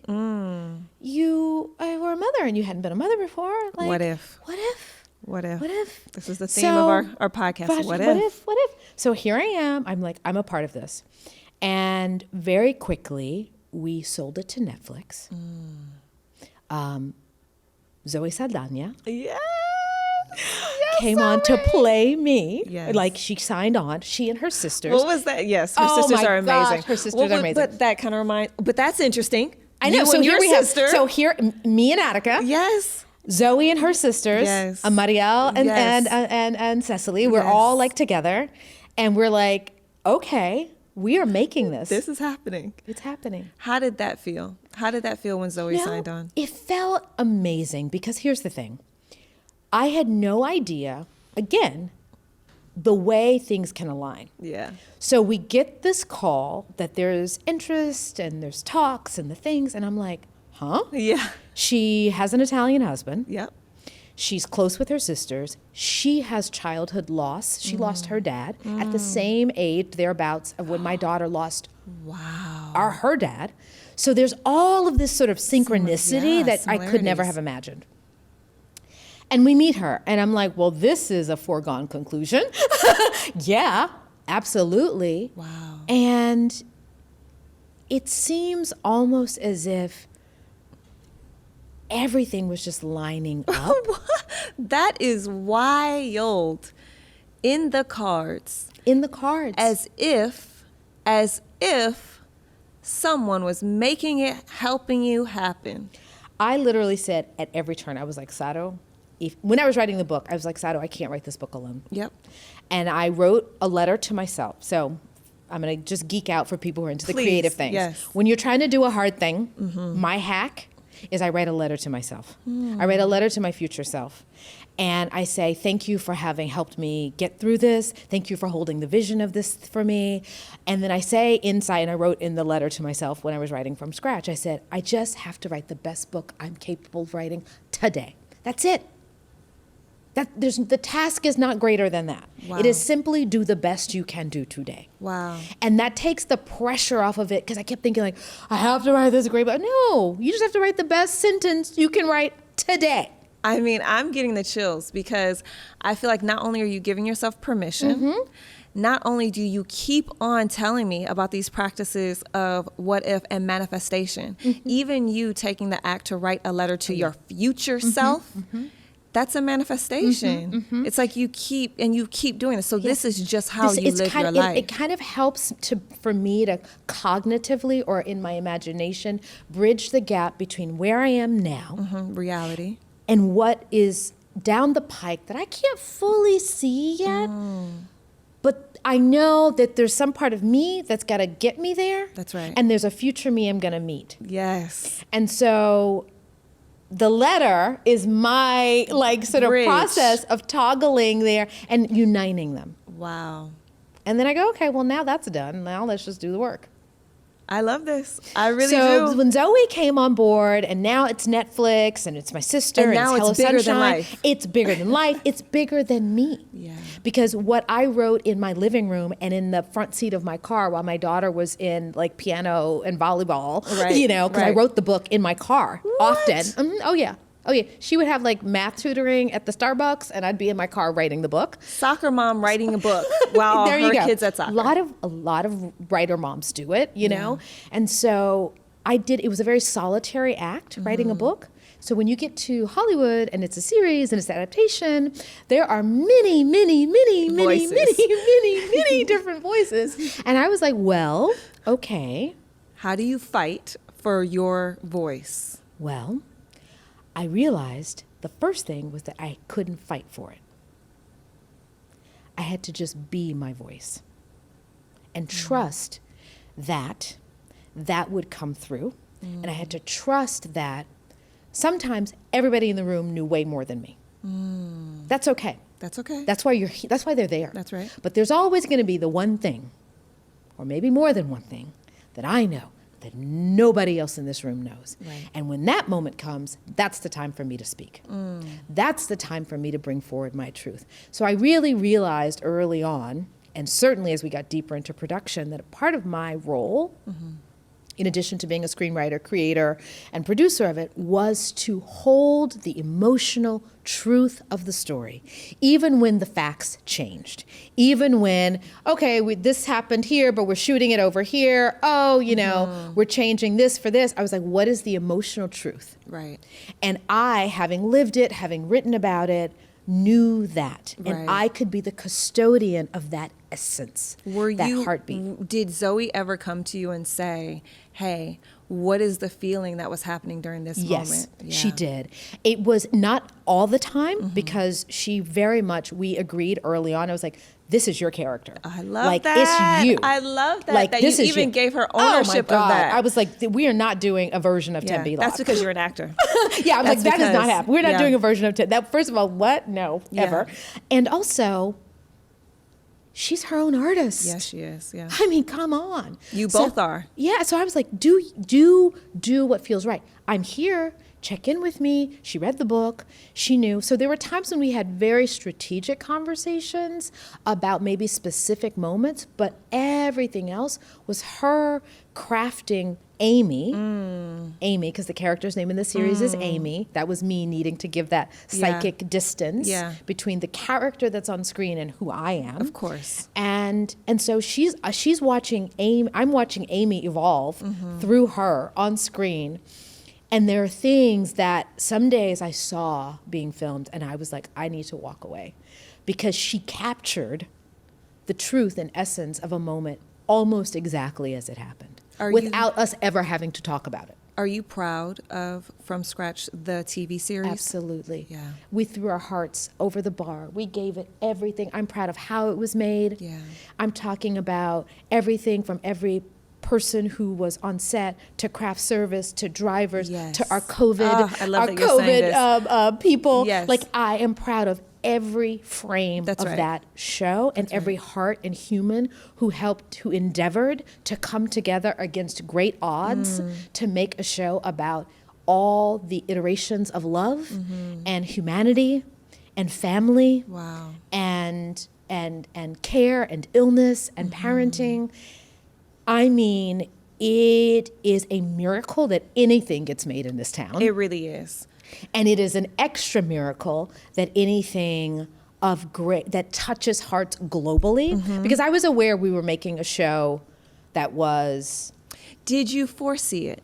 You were a mother and you hadn't been a mother before. Like, What if? What if? What if? What if? This is the theme of our podcast. What if? What if? So here I am. I'm like, I'm a part of this. And very quickly, we sold it to Netflix. Zoe Saldana Yes. came on to play me. Yes. Like she signed on, she and her sisters. What was that? Yes, her Oh sisters my are amazing. gosh, her sisters are amazing. But that kind of reminds. But that's interesting. I know. You So and here your we sister. have. So here, me and Attica, Yes. Zoe and her sisters, Yes. Marielle and, Yes. and Cecily. We're Yes. all like together, and we're like, okay, we are making this. This is happening. It's happening. How did that feel? How did that feel when Zoe signed on? It felt amazing because here's the thing. I had no idea, again, the way things can align. Yeah. So we get this call that there's interest and there's talks and the things, and I'm like, huh? Yeah. She has an Italian husband. Yep. She's close with her sisters. She has childhood loss. She lost her dad at the same age, thereabouts, of when my daughter lost her dad. So there's all of this sort of synchronicity Yeah, that I could never similarities. have imagined. And we meet her, and I'm like, well, this is a foregone conclusion. Yeah, absolutely. Wow. And it seems almost as if everything was just lining up. That is wild. In the cards. In the cards. As if someone was making it, helping you happen. I literally said at every turn, I was like, Sato, when I was writing the book, I was like, Sato, I can't write this book alone. Yep. And I wrote a letter to myself. So I'm going to just geek out for people who are into the Please, creative things. yes. When you're trying to do a hard thing, my hack is I write a letter to myself. I write a letter to my future self. And I say, thank you for having helped me get through this. Thank you for holding the vision of this for me. And then I say inside, and I wrote in the letter to myself when I was writing from scratch, I said, I just have to write the best book I'm capable of writing today. That's it. The task is not greater than that. Wow. It is simply do the best you can do today. Wow. And that takes the pressure off of it, because I kept thinking like, I have to write this great book. No, you just have to write the best sentence you can write today. I mean, I'm getting the chills because I feel like not only are you giving yourself permission, not only do you keep on telling me about these practices of what if and manifestation, even you taking the act to write a letter to your future self, that's a manifestation. It's like you keep doing this. So this is just how you live your life. It kind of helps for me to cognitively or in my imagination bridge the gap between where I am now Reality. and what is down the pike that I can't fully see yet. But I know that there's some part of me that's got to get me there. That's right. And there's a future me I'm going to meet. Yes. And so the letter is my sort of Bridge. process of toggling there and uniting them. Wow. And then I go, okay, well, now that's done. Now let's just do the work. I love this. I really So do. when Zoe came on board, and now it's Netflix, and it's my sister, And now it's Hello it's bigger than Sunshine. life. It's bigger than life. It's bigger than me. Yeah. Because what I wrote in my living room and in the front seat of my car while my daughter was in piano and volleyball, Right, because I right. wrote the book in my car often. Oh yeah. She would have math tutoring at the Starbucks, and I'd be in my car writing the book. Soccer mom writing a book while There her you go. kids at soccer. A lot of writer moms do it, you know? And so I did, it was a very solitary act, writing a book. So when you get to Hollywood and it's a series and it's an adaptation, there are many, many, many, many, Voices. many, many, many different voices. And I was like, well, okay. How do you fight for your voice? Well, I realized the first thing was that I couldn't fight for it. I had to just be my voice and trust that would come through. And I had to trust that sometimes everybody in the room knew way more than me. That's okay. That's okay. That's why they're there. That's right. But there's always going to be the one thing, or maybe more than one thing, that I know that nobody else in this room knows. Right. And when that moment comes, that's the time for me to speak. That's the time for me to bring forward my truth. So I really realized early on, and certainly as we got deeper into production, that a part of my role, in addition to being a screenwriter, creator, and producer of it, was to hold the emotional truth of the story, even when the facts changed. Even when, okay, this happened here, but we're shooting it over here. Oh, we're changing this for this. I was like, what is the emotional truth? Right. And I, having lived it, having written about it, knew that. Right. And I could be the custodian of that essence, that heartbeat. Did Zoe ever come to you and say, hey, what is the feeling that was happening during this moment? Yes, she did. It was not all the time because she very much, we agreed early on. I was like, this is your character. I love that. It's you. I love that. Like, that this you is even you. gave her ownership oh my God. of that. I was like, we are not doing a version of Tembi Locke. That's because you're an actor. Yeah, I was like, that does not happen. We're not doing a version of Tembi. That, first of all, what? No, ever. And also, she's her own artist. Yes, she is. Yeah. I mean, come on. You both are. Yeah. So I was like, do what feels right. I'm here. Check in with me. She read the book. She knew. So there were times when we had very strategic conversations about maybe specific moments, but everything else was her crafting Amy, because the character's name in the series is Amy. That was me needing to give that psychic distance between the character that's on screen and who I am. Of course. And so she's watching Amy. I'm watching Amy evolve through her on screen. And there are things that some days I saw being filmed and I was like, I need to walk away, because she captured the truth and essence of a moment almost exactly as it happened, without us ever having to talk about it. Are you proud of From Scratch, the TV series? Absolutely. Yeah. We threw our hearts over the bar. We gave it everything. I'm proud of how it was made. Yeah. I'm talking about everything from every person who was on set to craft service to drivers to our COVID people. Yes. Like, I am proud of every frame that show and every heart and human who endeavored to come together against great odds to make a show about all the iterations of love and humanity and family and care and illness and parenting. I mean, it is a miracle that anything gets made in this town. It really is. And it is an extra miracle that anything of great, that touches hearts globally. Because I was aware we were making a show that was... Did you foresee it?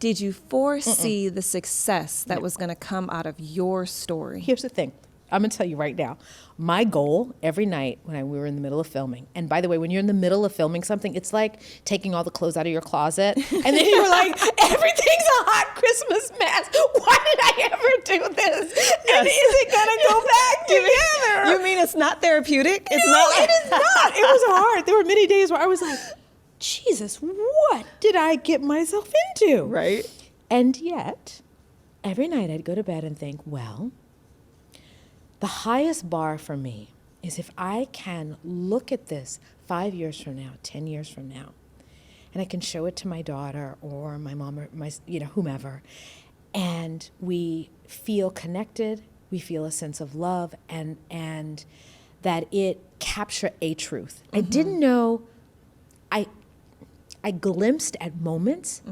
Did you foresee the success that was going to come out of your story? Here's the thing. I'm going to tell you right now. My goal every night when we were in the middle of filming, and by the way, when you're in the middle of filming something, it's like taking all the clothes out of your closet, and then you're like, everything's a hot Christmas mess. Why did I ever do this? And is it going to go back together? You mean it's not therapeutic? It's No, not. it is not. It was hard. There were many days where I was like, Jesus, what did I get myself into? Right. And yet, every night I'd go to bed and think, well, the highest bar for me is if I can look at this 5 years from now, 10 years from now, and I can show it to my daughter or my mom or my, whomever, and we feel connected, we feel a sense of love, and that it capture a truth. I didn't know, I glimpsed at moments,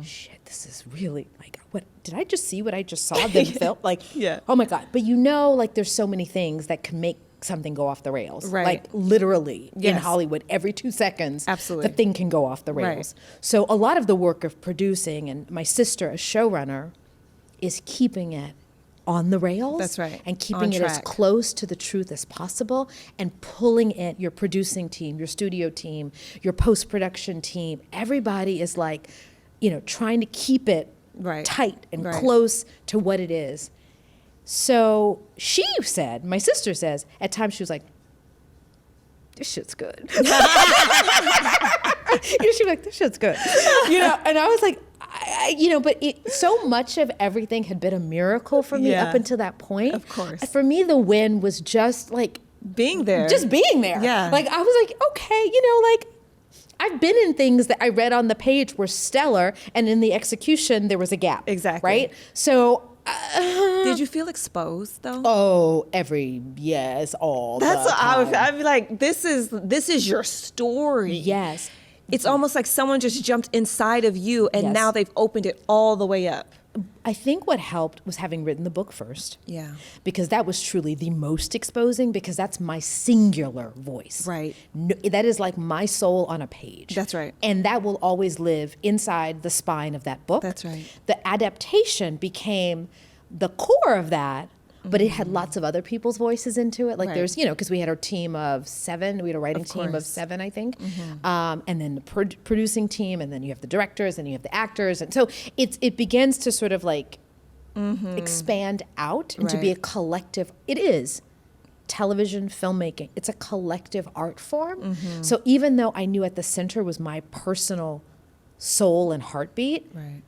shit, this is really, like, what, did I just see what I just saw them film? Like, oh my God. But like, there's so many things that can make something go off the rails. Right. Like, literally, in Hollywood, every 2 seconds, the thing can go off the rails. Right. So a lot of the work of producing, and my sister, a showrunner, is keeping it on the rails. That's right. And keeping it as close to the truth as possible, and pulling it, your producing team, your studio team, your post-production team, everybody is like, trying to keep it tight and close to what it is. So my sister says, at times she was like, this shit's good. She was like, this shit's good. And I was like, but so much of everything had been a miracle for me up until that point. Of course. For me, the win was just like being there. Just being there. Yeah. Like I was like, okay, like I've been in things that I read on the page were stellar, and in the execution there was a gap. Exactly. Right. So. Did you feel exposed though? Oh, all. That's the what time. I'd be like. This is your story. Yes. It's almost like someone just jumped inside of you, and Yes. now they've opened it all the way up. I think what helped was having written the book first. Yeah. Because that was truly the most exposing, because that's my singular voice. Right. No, that is like my soul on a page. That's right. And that will always live inside the spine of that book. That's right. The adaptation became the core of that, but it had lots of other people's voices into it. Like Right. there's, because we had our team of 7, we had a writing team of course. 7, I think. And then the producing team, and then you have the directors, and you have the actors. And so it begins to sort of like expand out and to be a Right. collective. It is television, filmmaking. It's a collective art form. So even though I knew at the center was my personal soul and heartbeat, Right.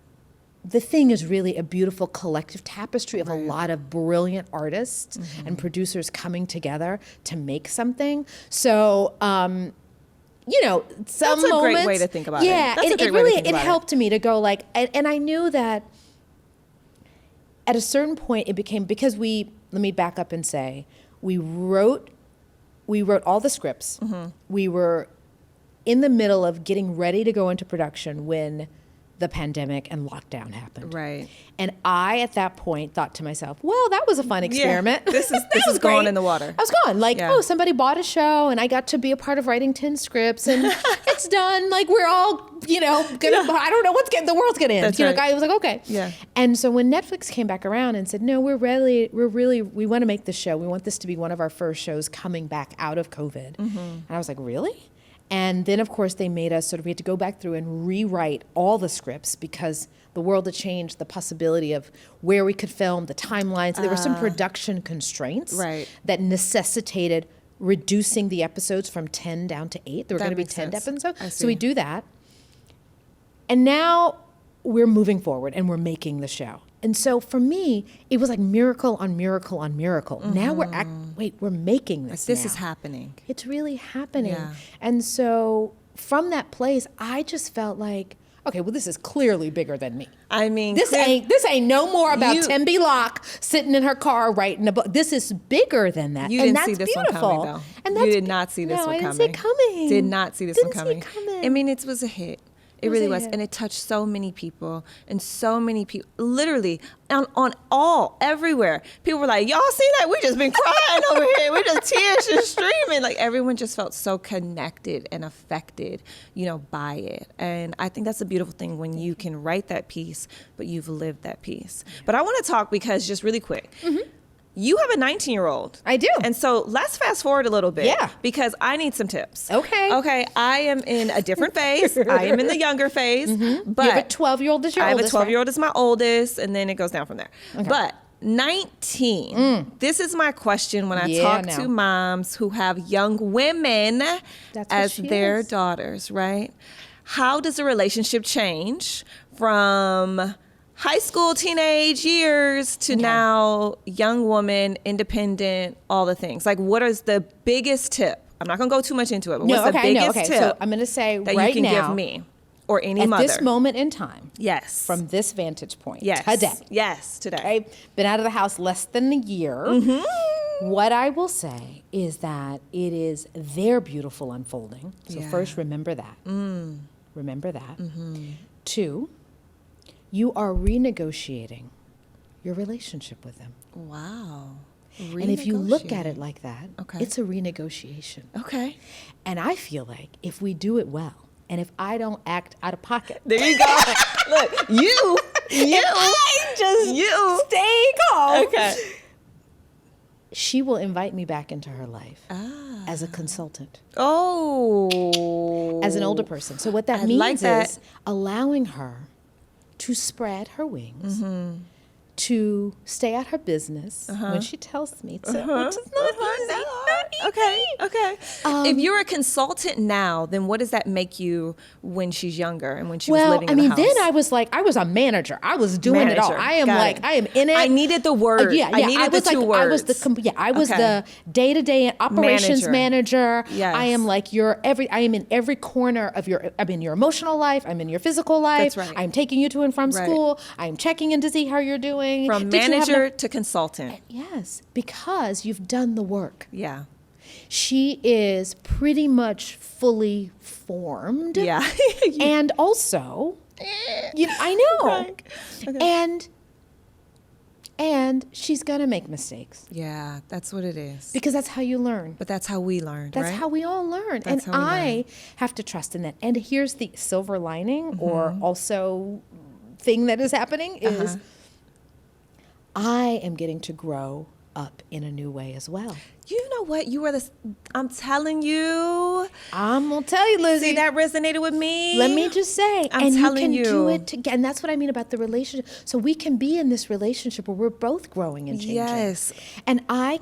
the thing is really a beautiful collective tapestry of a lot of brilliant artists and producers coming together to make something. So, some That's a moments, great way to think about it. Yeah, That's a great it way to really think about it. helped me to go like, and I knew that at a certain point it became, because let me back up and say, we wrote all the scripts. We were in the middle of getting ready to go into production when the pandemic and lockdown happened. Right. And I, at that point, thought to myself, well, that was a fun experiment. This is That was gone great. in the water. I was gone. Like, Yeah. somebody bought a show and I got to be a part of writing 10 scripts and it's done. Like, we're all, I don't know the world's gonna end. That's right. I was like, okay. Yeah. And so when Netflix came back around and said, no, we want to make this show. We want this to be one of our first shows coming back out of COVID. And I was like, really? And then, of course, they made us we had to go back through and rewrite all the scripts because the world had changed, the possibility of where we could film, the timelines. There were some production constraints Right. that necessitated reducing the episodes from 10 down to 8. There were That going to be makes 10 sense. episodes. I So we see. do that. And now we're moving forward and we're making the show. And so for me, it was like miracle on miracle on miracle. Now we're making this. This now. is happening. It's really happening. Yeah. And so from that place, I just felt like, okay, well, this is clearly bigger than me. I mean, This ain't no more about You- Tembi Locke sitting in her car writing a book. This is bigger than that. You and didn't that's see this beautiful. one coming, though. And You that's did not see this no, one I coming. didn't see it coming. Did not see this Didn't one see it coming. coming. I mean, it was a hit. It was really a was. hit. And it touched so many people, and so many people, literally everywhere. People were like, y'all see that? We just been crying over here. We just tears just streaming. Like everyone just felt so connected and affected, by it. And I think that's a beautiful thing when you can write that piece, but you've lived that piece. But I want to talk because just really quick. You have a 19-year-old. I do. And so let's fast forward a little bit. Yeah. Because I need some tips. Okay. Okay. I am in a different phase. I am in the younger phase. But You have a 12-year-old as your I have oldest, a 12-year-old as my oldest, and then it goes down from there. But 19. This is my question when I Yeah, talk now. to moms who have young women That's what as she their is. daughters, right? How does a relationship change from high school, teenage years to now young woman, independent, all the things? Like, what is the biggest tip? I'm not going to go too much into it, but what's the biggest tip So I'm going to say that right you can now, give me or any at mother? this moment in time, Yes. from this vantage point, yes. today. Yes, today. I've been out of the house less than a year. What I will say is that it is their beautiful unfolding. So Yeah. first, remember that. Remember that. 2, you are renegotiating your relationship with them. Wow. And if you look at it like that, Okay. it's a renegotiation. Okay. And I feel like if we do it well, and if I don't act out of pocket, There you go. Look, you I just stay calm. Okay. She will invite me back into her life Ah. as a consultant, Oh. as an older person. So what that I means like that. is allowing her to spread her wings, to stay at her business when she tells me to, which is not easy. Okay. If you're a consultant now, then what does that make you when she's younger and when she was living in the house? Then I was like, I was a manager. I was doing it all. I am in it. I needed the word. I needed the two words. I was the day-to-day operations manager. Yes. I am like I am in every corner of I'm in your emotional life. I'm in your physical life. That's right. I'm taking you to and from school. I'm checking in to see how you're doing. From manager to consultant. Yes, because you've done the work. Yeah. She is pretty much fully formed. Yeah. And also, I know. Right. Okay. And she's going to make mistakes. Yeah, that's what it is. Because that's how you learn. But that's how we learned, That's right? how we all learn. That's and how we I learn. have to trust in that. And here's the silver lining or also thing that is happening is I am getting to grow up in a new way as well. You know what? I'm telling you. I'm going to tell you, Lizzy. See, that resonated with me. Let me just say, I'm telling you can do it together. And that's what I mean about the relationship. So we can be in this relationship where we're both growing and changing. Yes. And I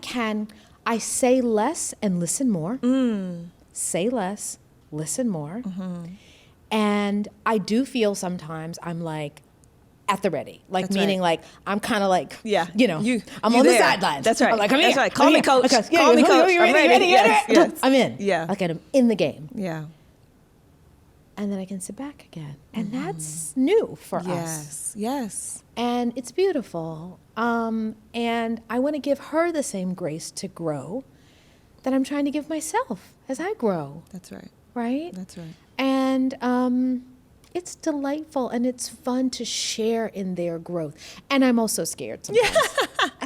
say less and listen more. Say less, listen more. And I do feel sometimes I'm like, at the ready, That's meaning right. I'm kind of like, I'm on there. the sidelines. That's right. I'm like, I'm That's here. right. Call me coach. Okay. Call me coach. You I'm ready. Yes. I'm in. Yeah. Like I'm in the game. Yeah. And then I can sit back again. And that's new for us. Yes. And it's beautiful. And I want to give her the same grace to grow that I'm trying to give myself as I grow. That's right. Right? That's right. And it's delightful and it's fun to share in their growth. And I'm also scared sometimes.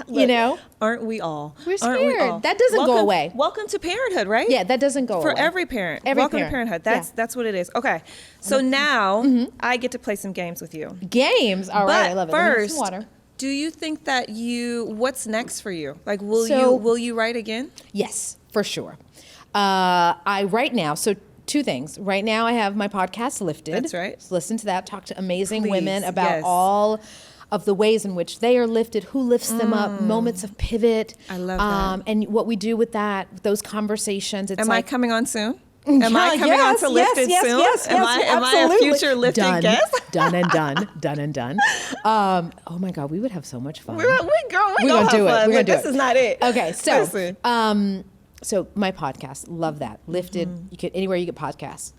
Look, aren't we all? We're Aren't we scared. all? That doesn't go away. Welcome to parenthood, right? Yeah, that doesn't go away. For every parent. parent. Welcome to parenthood. That's what it is. Okay. So now I get to play some games with you. Games? All right, I love it. Let me have First, some water. do you think that what's next for you? Like, will you write again? Yes, for sure. Right now, so two things. Right now I have my podcast, Lifted. That's right. So listen to that. Talk to amazing Please, women about yes. all of the ways in which they are lifted, who lifts them up, moments of pivot. I love that. And what we do with that, those conversations. It's Am like, I coming on soon? Am I coming on to Lifted soon? Am I a future Lifted guest? Done and done. Done and done. Oh my God, we would have so much fun. We're gonna do it. have fun. We're gonna do This it. is not it. Okay, so Listen. so my podcast, love that. Lifted, you could anywhere you get podcasts.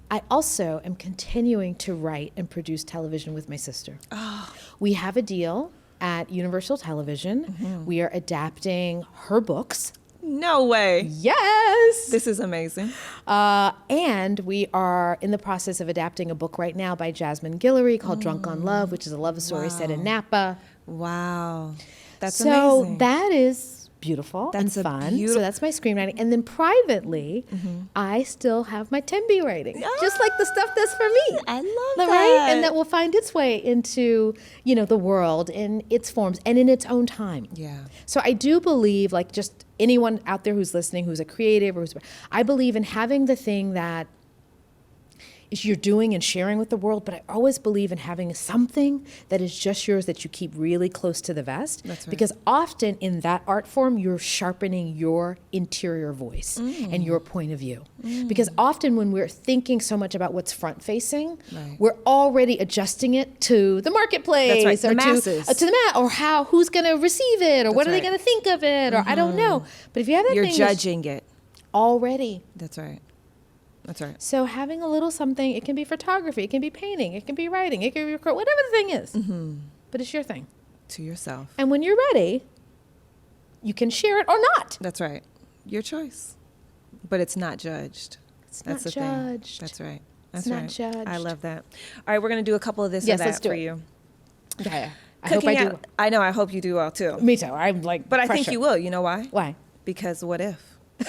I also am continuing to write and produce television with my sister. Oh. We have a deal at Universal Television. We are adapting her books. No way. Yes. This is amazing. And we are in the process of adapting a book right now by Jasmine Guillory called Drunk on Love, which is a love story set in Napa. Wow. That's so amazing. that is beautiful That's and a fun. beautiful- So that's my screenwriting. And then privately, I still have my Tembi writing, just like the stuff that's for me. I love Right? that. And that will find its way into, the world in its forms and in its own time. Yeah. So I do believe, like just anyone out there who's listening, who's a creative, I believe in having the thing that is you're doing and sharing with the world, but I always believe in having something that is just yours that you keep really close to the vest. That's right. Because often in that art form, you're sharpening your interior voice and your point of view. Because often when we're thinking so much about what's front facing, Right. we're already adjusting it to the marketplace That's right, or the masses. to the or who's going to receive it or what are they right. going to think of it or I don't know. But if you have that You're thing that's judging it. already. That's right. That's right. So having a little something, it can be photography, it can be painting, it can be writing, it can be whatever the thing is. But it's your thing. To yourself. And when you're ready, you can share it or not. That's right. Your choice. But it's not judged. It's That's not the thing. judged. That's right. That's not right. judged. I love that. All right, we're going to do a couple of this Yes, or let's that do for it. you. Okay. I hope I Cooking do. out- I know. I hope you do well too. Me too. I'm like, But I think pressure. you will. You know why? Why? Because what if?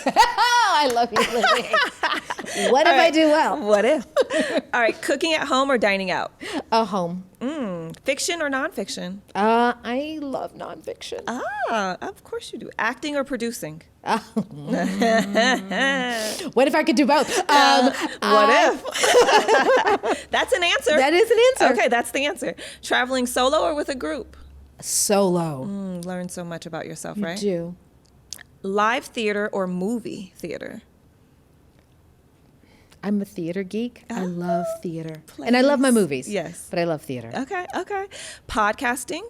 I love you, Lizzy. What if I do well? What if? All right, cooking at home or dining out? A home. Fiction or nonfiction? I love nonfiction. Of course you do. Acting or producing? What if I could do both? What if? That's an answer. That is an answer. Okay, that's the answer. Traveling solo or with a group? Solo. Learn so much about yourself, You right? do. Live theater or movie theater? I'm a theater geek. I love theater. And I love my movies. Yes. But I love theater. Okay. Podcasting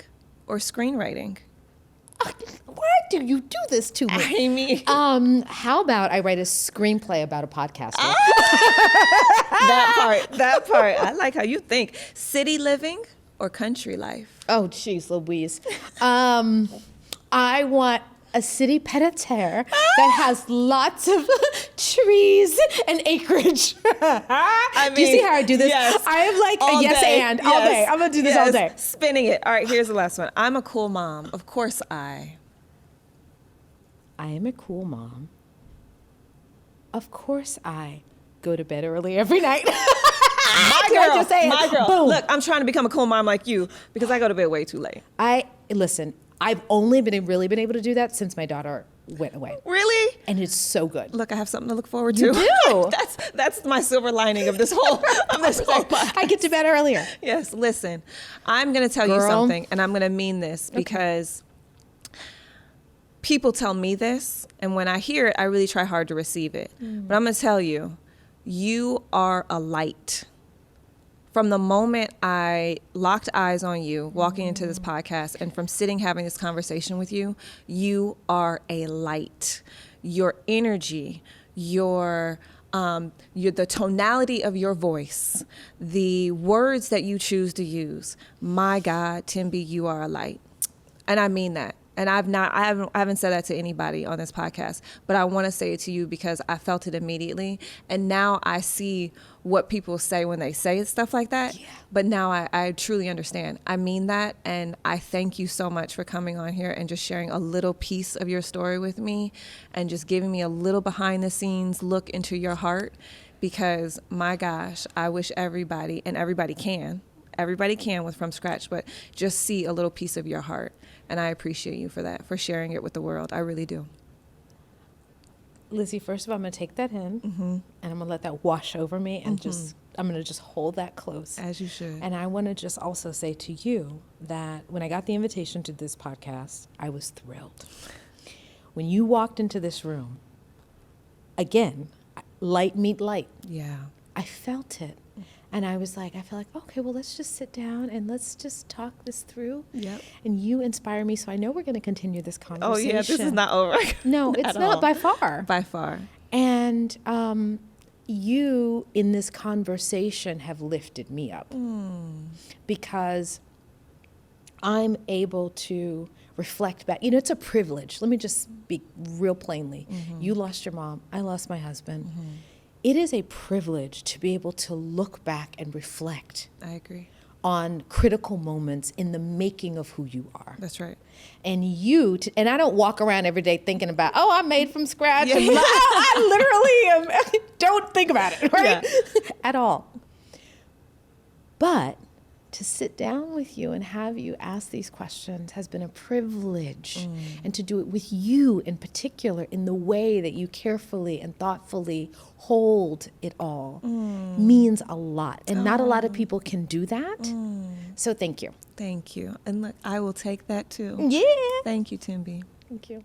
or screenwriting? Why do you do this to me? I mean, How about I write a screenplay about a podcaster? that part. I like how you think. City living or country life? Oh, jeez, Louise. I want a city pied-à-terre that has lots of trees and acreage. Do you see how I do this? Yes. I am like All a yes day. and all day. I'm going to do this all day. Spinning it. All right, here's the last one. I'm a cool mom. Of course I am a cool mom. Of course I go to bed early every night. My girl. Boom. Look, I'm trying to become a cool mom like you because I go to bed way too late. Listen, I've only really been able to do that since my daughter went away. Really? And it's so good. Look, I have something to look forward to. You do. That's my silver lining of this whole podcast. I get to bed earlier. Yes, listen. I'm going to tell you something, and I'm going to mean this because people tell me this, and when I hear it, I really try hard to receive it. But I'm going to tell you, you are a light. From the moment I locked eyes on you walking into this podcast and from sitting having this conversation with you, you are a light. Your energy, the tonality of your voice, the words that you choose to use. My God, Tembi, you are a light. And I mean that. And I haven't said that to anybody on this podcast, but I want to say it to you because I felt it immediately. And now I see what people say when they say stuff like that. Yeah. But now I truly understand. I mean that. And I thank you so much for coming on here and just sharing a little piece of your story with me and just giving me a little behind the scenes look into your heart, because my gosh, I wish everybody can with From Scratch, but just see a little piece of your heart. And I appreciate you for that, for sharing it with the world. I really do. Lizzy, first of all, I'm going to take that in, and I'm going to let that wash over me, and I'm going to just hold that close. As you should. And I want to just also say to you that when I got the invitation to this podcast, I was thrilled. When you walked into this room, again, light meet light. Yeah. I felt it. And I was like, I feel like, okay, well, let's just sit down and let's just talk this through. Yep. And you inspire me, so I know we're going to continue this conversation. Oh, yeah, this is not over. No, it's not by far. By far. And you, in this conversation, have lifted me up. Because I'm able to reflect back. You know, it's a privilege. Let me just speak real plainly. You lost your mom. I lost my husband. It is a privilege to be able to look back and reflect. I agree. On critical moments in the making of who you are. That's right. And and I don't walk around every day thinking about, oh, I'm made from scratch. Yeah. And I literally am. Don't think about it, right? Yeah. At all. But to sit down with you and have you ask these questions has been a privilege. And to do it with you in particular in the way that you carefully and thoughtfully hold it all means a lot. And not a lot of people can do that. So thank you. Thank you. And look, I will take that too. Yeah. Thank you, Tembi. Thank you.